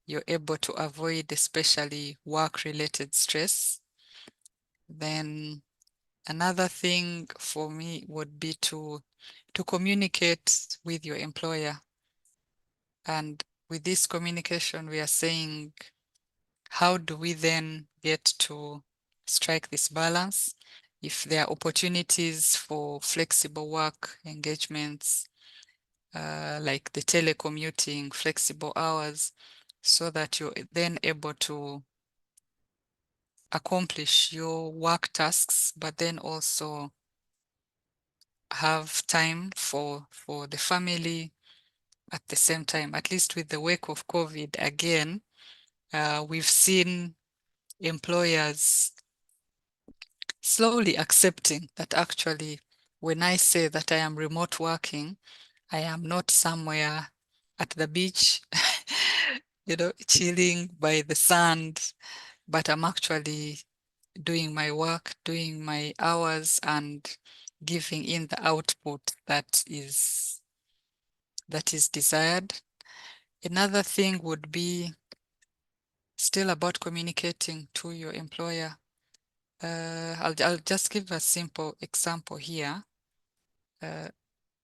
you're able to avoid especially work-related stress. Then another thing for me would be to communicate with your employer. And with this communication, we are saying, how do we then get to strike this balance? If there are opportunities for flexible work engagements, like the telecommuting, flexible hours, so that you're then able to accomplish your work tasks, but then also have time for the family at the same time. At least with the wake of COVID again, we've seen employers slowly accepting that actually when I say that I am remote working, I am not somewhere at the beach, chilling by the sand, but I'm actually doing my work, doing my hours, and giving in the output that is desired. Another thing would be still about communicating to your employer. I'll just give a simple example here,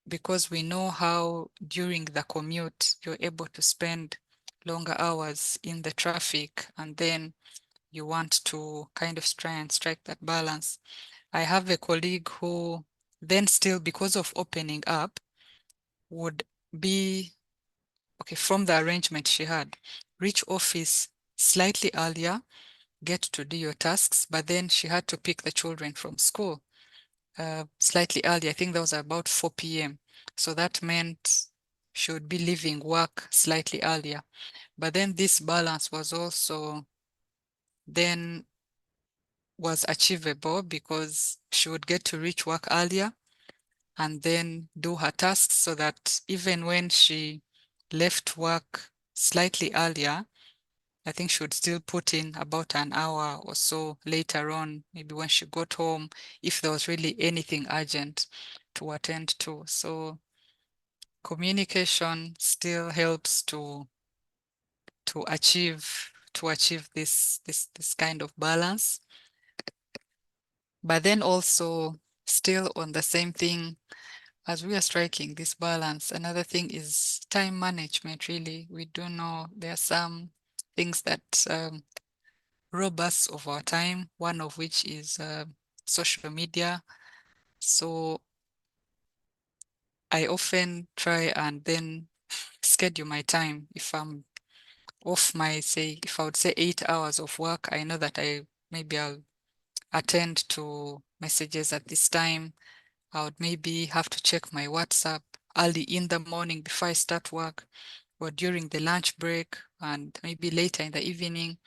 because we know how during the commute you're able to spend longer hours in the traffic, and then you want to kind of try and strike that balance. I have a colleague who then still, because of opening up, would be, okay, from the arrangement she had, reach office slightly earlier, get to do your tasks, but then she had to pick the children from school slightly early. I think that was about 4 p.m. So that meant she would be leaving work slightly earlier. But then this balance was also then was achievable because she would get to reach work earlier and then do her tasks so that even when she left work slightly earlier, I think she would still put in about an hour or so later on, maybe when she got home, if there was really anything urgent to attend to. So communication still helps to achieve this kind of balance. But then also still on the same thing, as we are striking this balance, another thing is time management, really. We do know there are some things that rob us of our time, one of which is social media. So I often try and then schedule my time. If I'm off if I would say 8 hours of work, I know that maybe I'll attend to messages at this time. I would maybe have to check my WhatsApp early in the morning before I start work, or during the lunch break, and maybe later in the evening,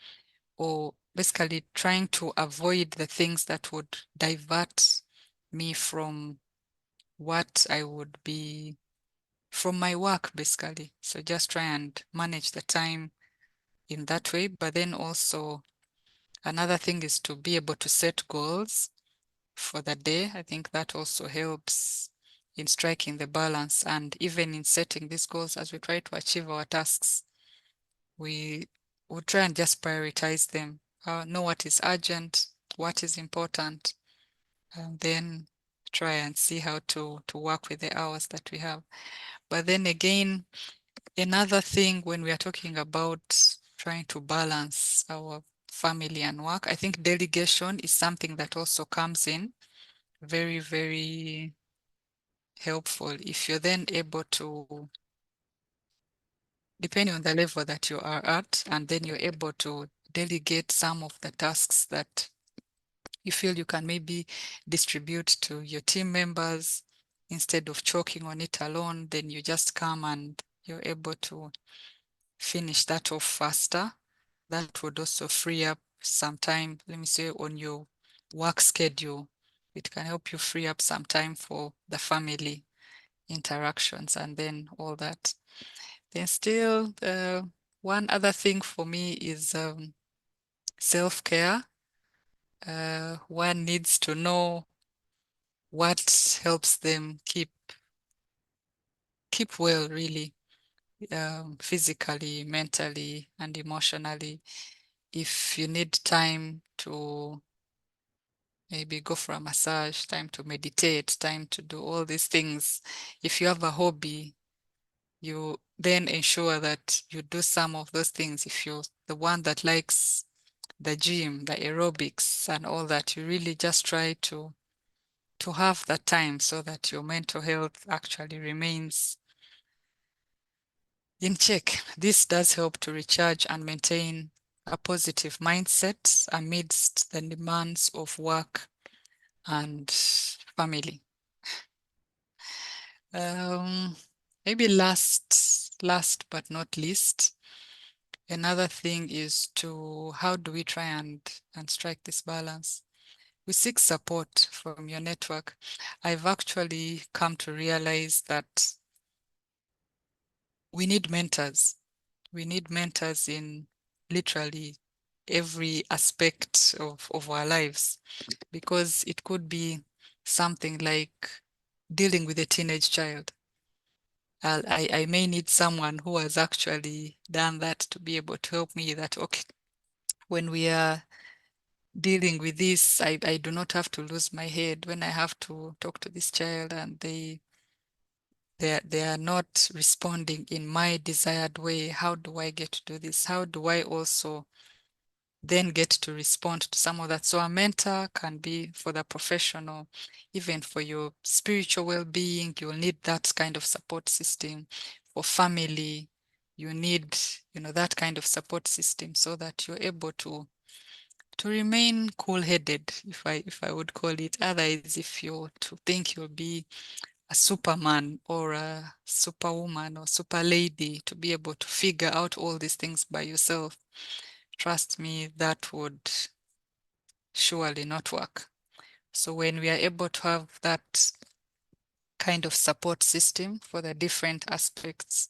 or basically trying to avoid the things that would divert me from what I would be from my work, basically. So just try and manage the time in that way. But then also another thing is to be able to set goals for the day. I think that also helps in striking the balance, and even in setting these goals as we try to achieve our tasks, we will try and just prioritize them, know what is urgent, what is important, and then try and see how to work with the hours that we have. But then again, another thing when we are talking about trying to balance our family and work, I think delegation is something that also comes in very, very helpful. If you're then able to, depending on the level that you are at, and then you're able to delegate some of the tasks that you feel you can maybe distribute to your team members instead of choking on it alone, then you just come and you're able to finish that off faster. That would also free up some time, let me say, on your work schedule. It can help you free up some time for the family interactions and then all that. Then still, one other thing for me is self-care. One needs to know what helps them keep well, really, physically, mentally, and emotionally. If you need time to maybe go for a massage, time to meditate, time to do all these things, if you have a hobby, you then ensure that you do some of those things. If you're the one that likes the gym, the aerobics and all that, you really just try to have that time so that your mental health actually remains in check. This does help to recharge and maintain a positive mindset amidst the demands of work and family. Maybe last but not least, another thing is how do we try and strike this balance? We seek support from your network. I've actually come to realize that we need mentors. We need mentors in literally every aspect of our lives, because it could be something like dealing with a teenage child. I may need someone who has actually done that to be able to help me that, okay, when we are dealing with this, I do not have to lose my head when I have to talk to this child and they are not responding in my desired way. How do I get to do this? How do I also then get to respond to some of that? So a mentor can be for the professional, even for your spiritual well-being, you'll need that kind of support system. For family, you need, that kind of support system so that you're able to remain cool-headed, if I would call it. Otherwise, if you're to think you'll be a superman or a superwoman or super lady to be able to figure out all these things by yourself, trust me, that would surely not work. So when we are able to have that kind of support system for the different aspects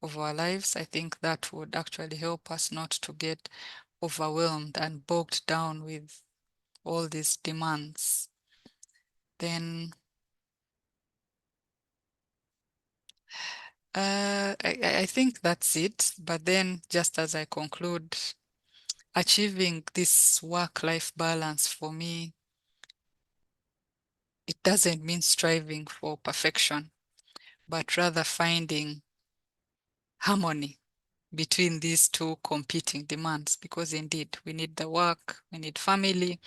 of our lives, I think that would actually help us not to get overwhelmed and bogged down with all these demands. Then I think that's it. But then, just as I conclude, achieving this work-life balance for me, it doesn't mean striving for perfection, but rather finding harmony between these two competing demands, because indeed we need the work, we need family.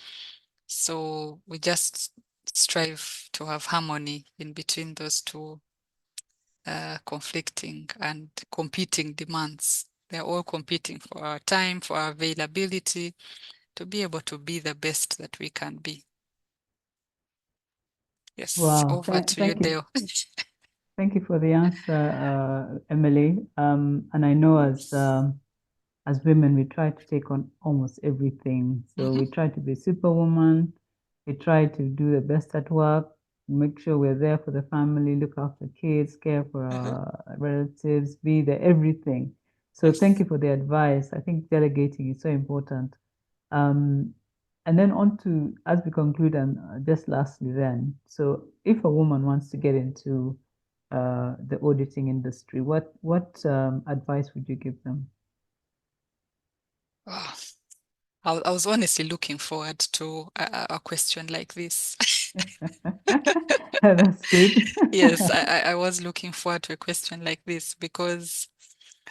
So we just strive to have harmony in between those two conflicting and competing demands. They're all competing for our time, for our availability, to be able to be the best that we can be. Yes, Wow, over to you, thank you. Dale. Thank you for the answer, Emily. And I know as women, we try to take on almost everything. So we try to be superwoman. We try to do the best at work, make sure we're there for the family, look after kids, care for our relatives, be there, everything. So thank you for the advice. I think delegating is so important. And then on to, as we conclude, and just lastly then, so if a woman wants to get into the auditing industry, what advice would you give them? Oh, I was honestly looking forward to a question like this. That's good. Yes, I was looking forward to a question like this because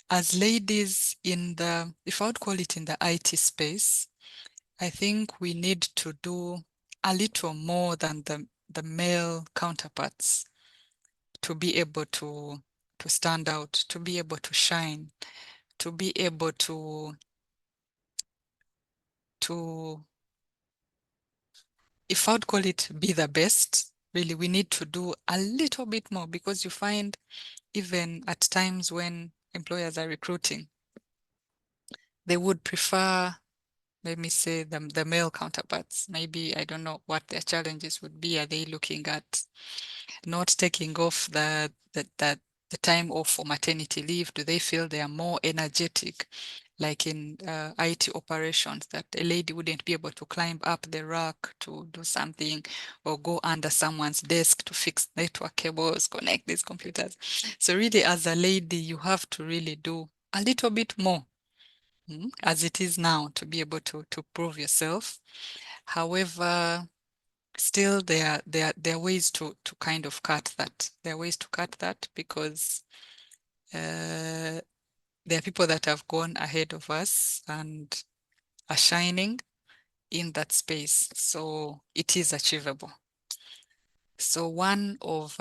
as ladies in the, if I would call it in the IT space, I think we need to do a little more than the male counterparts to be able to stand out, to be able to shine, to be able to if I would call it be the best, really we need to do a little bit more, because you find even at times when employers are recruiting, they would prefer, let me say, the male counterparts. Maybe I don't know what their challenges would be. Are they looking at not taking off the time off for maternity leave? Do they feel they are more energetic, like in IT operations, that a lady wouldn't be able to climb up the rack to do something, or go under someone's desk to fix network cables, connect these computers? So really, as a lady, you have to really do a little bit more, as it is now, to be able to prove yourself. However, still there are ways to kind of cut that. There are ways to cut that, because there are people that have gone ahead of us and are shining in that space. So it is achievable. So one of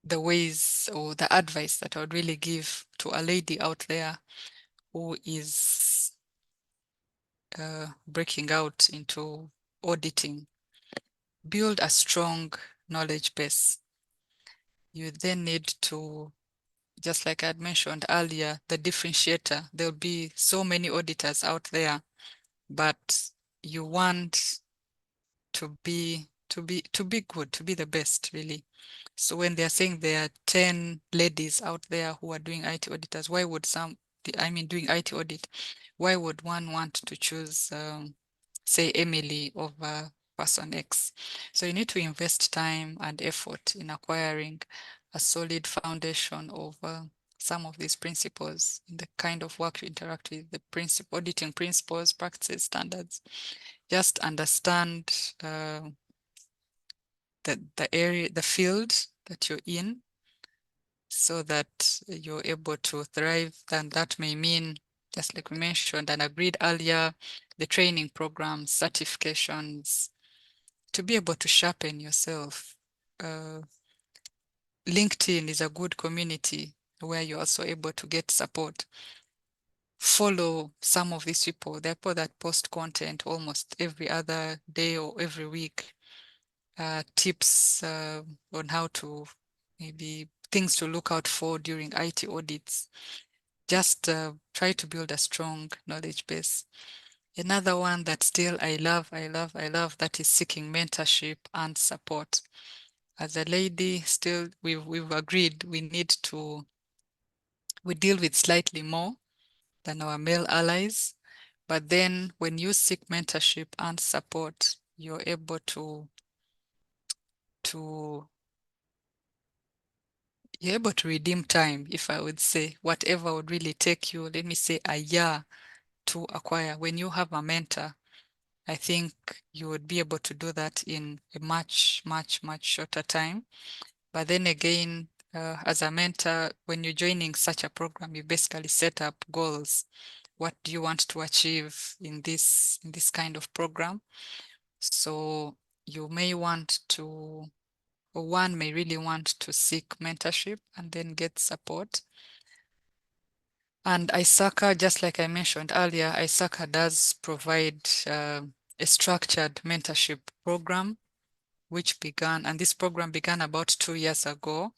the ways or the advice that I would really give to a lady out there who is breaking out into auditing: build a strong knowledge base. You then need to, just like I had mentioned earlier, the differentiator. There'll be so many auditors out there, but you want to be good, to be the best, really. So when they're saying there are 10 ladies out there who are doing IT auditors, why would doing IT audit, why would one want to choose, say, Emily over person X? So you need to invest time and effort in acquiring a solid foundation of some of these principles in the kind of work you interact with, the auditing principles, practices, standards. Just understand the area, the field that you're in, so that you're able to thrive. And that may mean, just like we mentioned and agreed earlier, the training programs, certifications, to be able to sharpen yourself. LinkedIn is a good community where you're also able to get support. Follow some of these people. There are people that post content almost every other day or every week. Tips on how to, maybe things to look out for during IT audits. Just try to build a strong knowledge base. Another one that still I love, that is seeking mentorship and support. As a lady, still we've agreed we deal with slightly more than our male allies. But then when you seek mentorship and support, you're able to redeem time, if I would say, whatever would really take you, let me say, a year to acquire. When you have a mentor, I think you would be able to do that in a much, much, much shorter time. But then again, as a mentor, when you're joining such a program, you basically set up goals. What do you want to achieve in this kind of program? So you may want to, or one may really want to seek mentorship and then get support. And ISACA, just like I mentioned earlier, ISACA does provide a structured mentorship program, which began, and this program began about 2 years ago.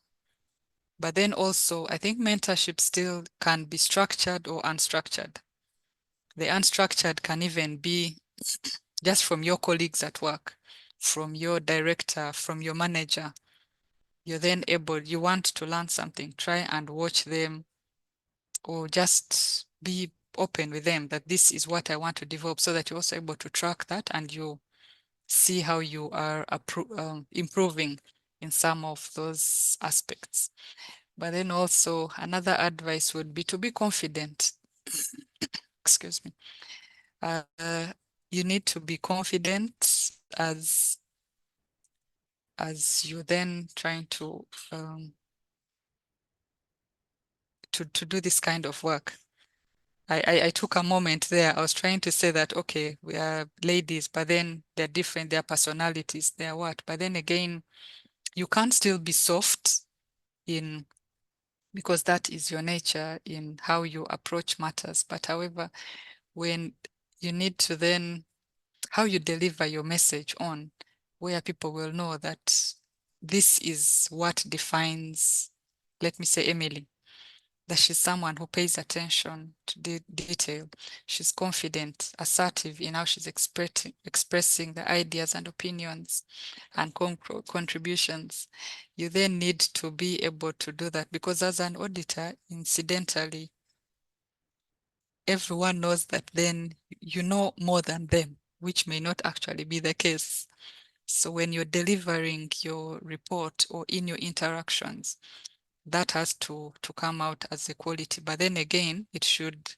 But then also, I think mentorship still can be structured or unstructured. The unstructured can even be just from your colleagues at work, from your director, from your manager. You're then able, you want to learn something, try and watch them, or just be open with them that this is what I want to develop, so that you're also able to track that and you see how you are improving in some of those aspects. But then also another advice would be to be confident. Excuse me. Uh, you need to be confident as you then trying to do this kind of work. I took a moment there. I was trying to say that, okay, we are ladies, but then they're different, their personalities, they're what. But then again, you can't still be soft in, because that is your nature in how you approach matters. But however, when you need to then, how you deliver your message on, where people will know that this is what defines, let me say, Emily, that she's someone who pays attention to detail. She's confident, assertive in how she's expressing the ideas and opinions and contributions. You then need to be able to do that, because as an auditor, incidentally, everyone knows that then you know more than them, which may not actually be the case. So when you're delivering your report or in your interactions, that has to come out as a quality. But then again, it should,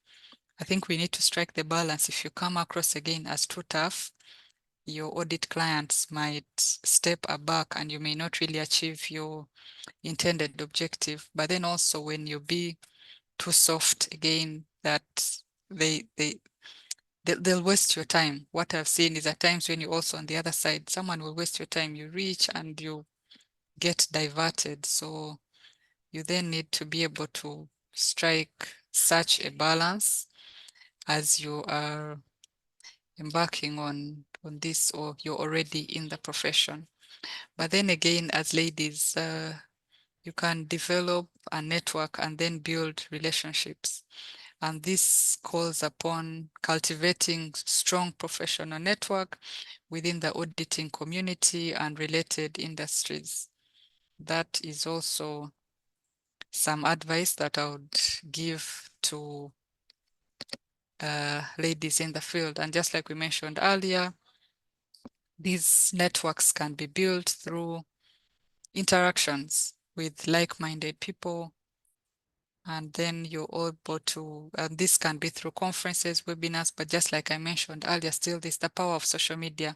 I think we need to strike the balance. If you come across again as too tough, your audit clients might step back and you may not really achieve your intended objective. But then also when you be too soft again, that they'll waste your time. What I've seen is at times when you're also on the other side, someone will waste your time. You reach and you get diverted. So you then need to be able to strike such a balance as you are embarking on this, or you're already in the profession. But then again, as ladies, you can develop a network and then build relationships. And this calls upon cultivating strong professional network within the auditing community and related industries. That is also some advice that I would give to ladies in the field. And just like we mentioned earlier, these networks can be built through interactions with like-minded people. And then you're able to, this can be through conferences, webinars, but just like I mentioned earlier, still this the power of social media.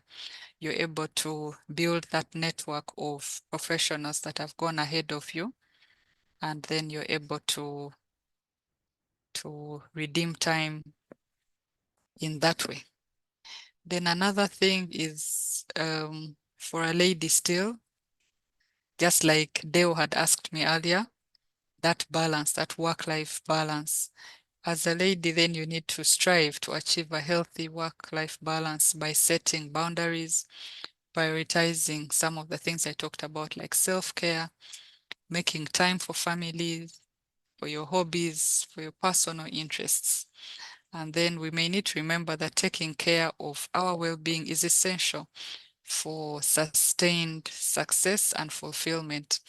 You're able to build that network of professionals that have gone ahead of you. And then you're able to redeem time in that way. Then another thing is for a lady still, just like Deo had asked me earlier, that balance, that work-life balance. As a lady, then you need to strive to achieve a healthy work-life balance by setting boundaries, prioritizing some of the things I talked about, like self-care, making time for family, for your hobbies, for your personal interests. And then we may need to remember that taking care of our well-being is essential for sustained success and fulfillment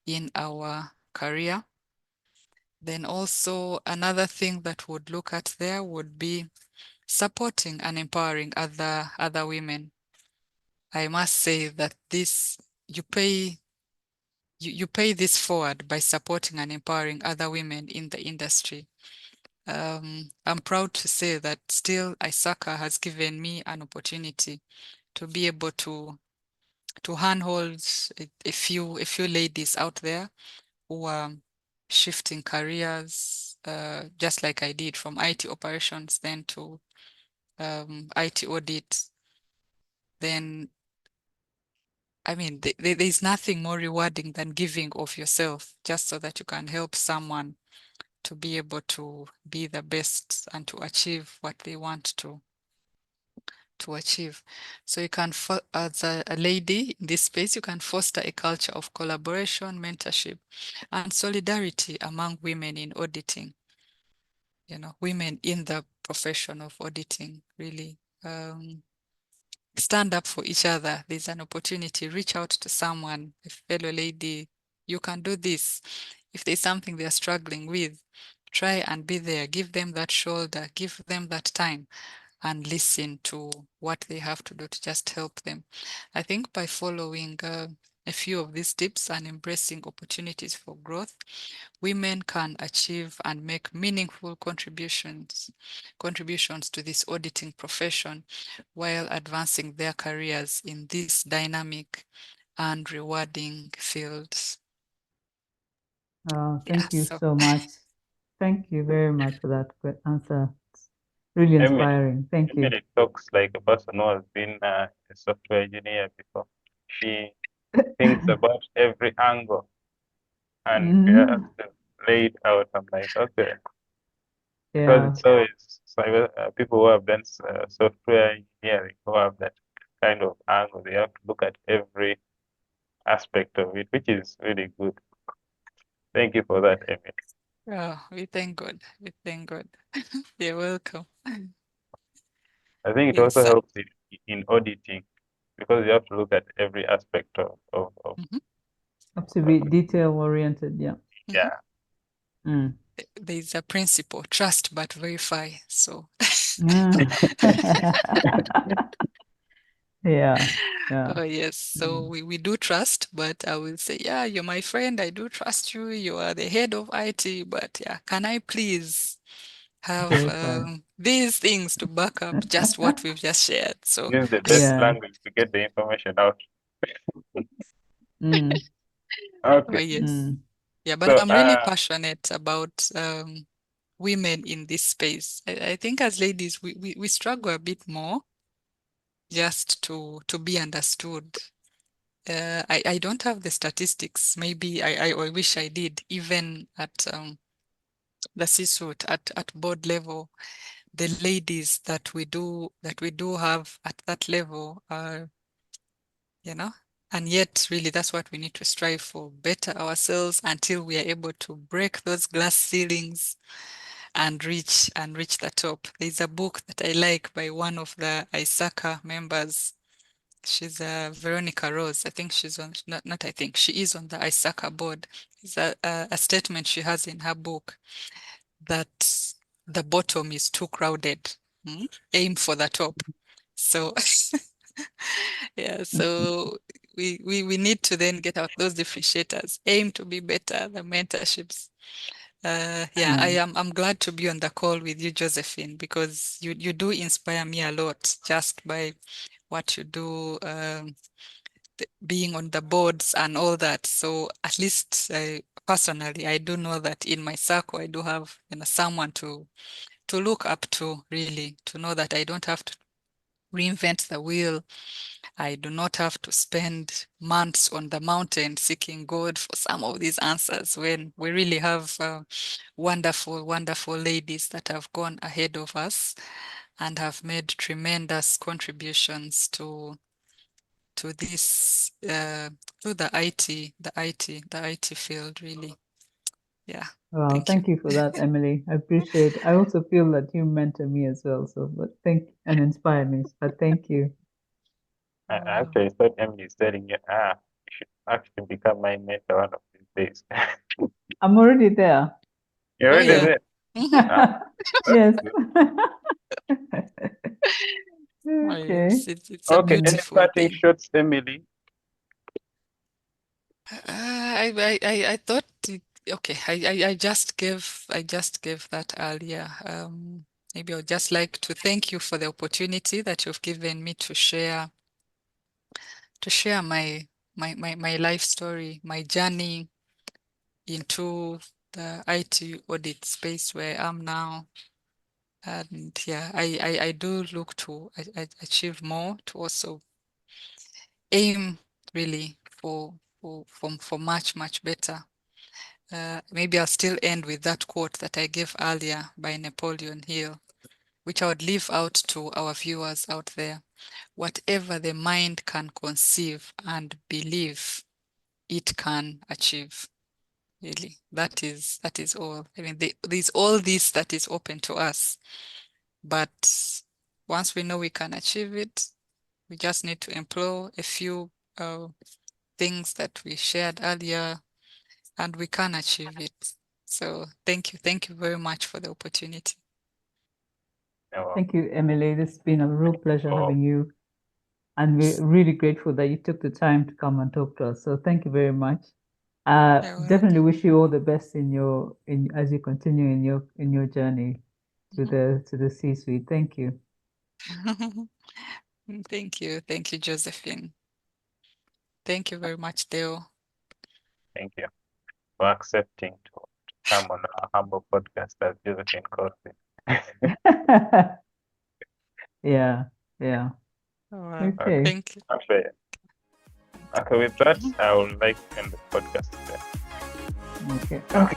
in our career. Then also another thing that we'd look at there would be supporting and empowering other women. I must say that this you pay this forward by supporting and empowering other women in the industry. I'm proud to say that still ISACA has given me an opportunity to be able to handhold a few ladies out there who are shifting careers, just like I did from IT operations then to IT audit. Then, I mean, there's nothing more rewarding than giving of yourself just so that you can help someone to be able to be the best and to achieve what they want to achieve. So you can, as a lady in this space, you can foster a culture of collaboration, mentorship, and solidarity among women in auditing. You know, women in the profession of auditing really stand up for each other. There's an opportunity, reach out to someone, a fellow lady, you can do this. If there's something they're struggling with, try and be there, give them that shoulder, give them that time and listen to what they have to do to just help them. I think by following a few of these tips and embracing opportunities for growth, women can achieve and make meaningful contributions to this auditing profession while advancing their careers in this dynamic and rewarding fields. Thank you so much. Thank you very much for that good answer. It's really Emily, inspiring. Thank you. Emily talks like a person who has been a software engineer before. She thinks about every angle and Mhm. laid out. I'm like, okay, because Yeah. it's always people who have done software engineering who have that kind of angle. They have to look at every aspect of it, which is really good. Thank you for that, Emily. Oh, we thank God. We thank God. You're welcome. I think it also Yes. helps in auditing because you have to look at every aspect of Mhm, Have to be detail oriented. Yeah. mhm. yeah. Mm. There's a principle, trust but verify. So Mm. Yeah. Yeah. oh yes, so Mm. we do trust, but I will say, yeah, you're my friend, I do trust you, you are the head of IT, but yeah, can I please have Verify. these things to back up just what we've just shared? So Use the best Yeah. language to get the information out. Mm. oh Okay. yes. Mm. Yeah, but So I'm really passionate about women in this space. I think as ladies, we struggle a bit more just to be understood. I don't have the statistics. Maybe I wish I did, even at the C-suite, at board level. The ladies that we do have at that level are, you know, and yet really that's what we need to strive for, better ourselves until we are able to break those glass ceilings and reach the top. There's a book that I like by one of the ISACA members. She's Veronica Rose. I think she's on, not I think, she is on the ISACA board. It's a statement she has in her book that the bottom is too crowded. Aim for the top. So, yeah, so we need to then get out those differentiators, aim to be better, the mentorships. Yeah, Yeah. I'm glad to be on the call with you, Josephine, because you do inspire me a lot just by what you do, being on the boards and all that. So at least personally, I do know that in my circle, I do have someone to look up to, really, to know that I don't have to reinvent the wheel. I do not have to spend months on the mountain seeking God for some of these answers when we really have wonderful, wonderful ladies that have gone ahead of us and have made tremendous contributions to this to the IT field, really. Yeah. Well, Thank you. thank you for that, Emily. I appreciate. I also feel that you mentor me as well. So, but thank and inspire me. But thank you. I actually thought Emily is telling you, you should actually become my mentor one of these days. I'm already there. You're Oh already yeah. there. Mhm. Ah, that's Yes. good. Oh Okay. yes, it's a Okay, any beautiful parting thing. shots, Emily? I thought okay, I just gave that earlier. Maybe I would just like to thank you for the opportunity that you've given me to share my life story, my journey into the IT audit space where I am now. And yeah, I do look to achieve more, to also aim really for much better. Maybe I'll still end with that quote that I gave earlier by Napoleon Hill, which I would leave out to our viewers out there. Whatever the mind can conceive and believe, it can achieve. Really, that is all. I mean, there's all this that is open to us, but once we know we can achieve it, we just need to employ a few things that we shared earlier, and we can achieve it. So thank you very much for the opportunity. Thank you, Emily. This has been a real pleasure For having you, and we're really grateful that you took the time to come and talk to us. So thank you very much. You're Definitely welcome. wish you all the best in your in as you continue in your journey to the C-suite. Thank you. Thank you, Josephine. Thank you very much, Deo. thank you for accepting to come on our humble podcast, as Josephine calls it. Yeah, yeah. Well, Okay, Okay. thank you. okay. Okay, with that, I would like to end the podcast today. Okay. Okay.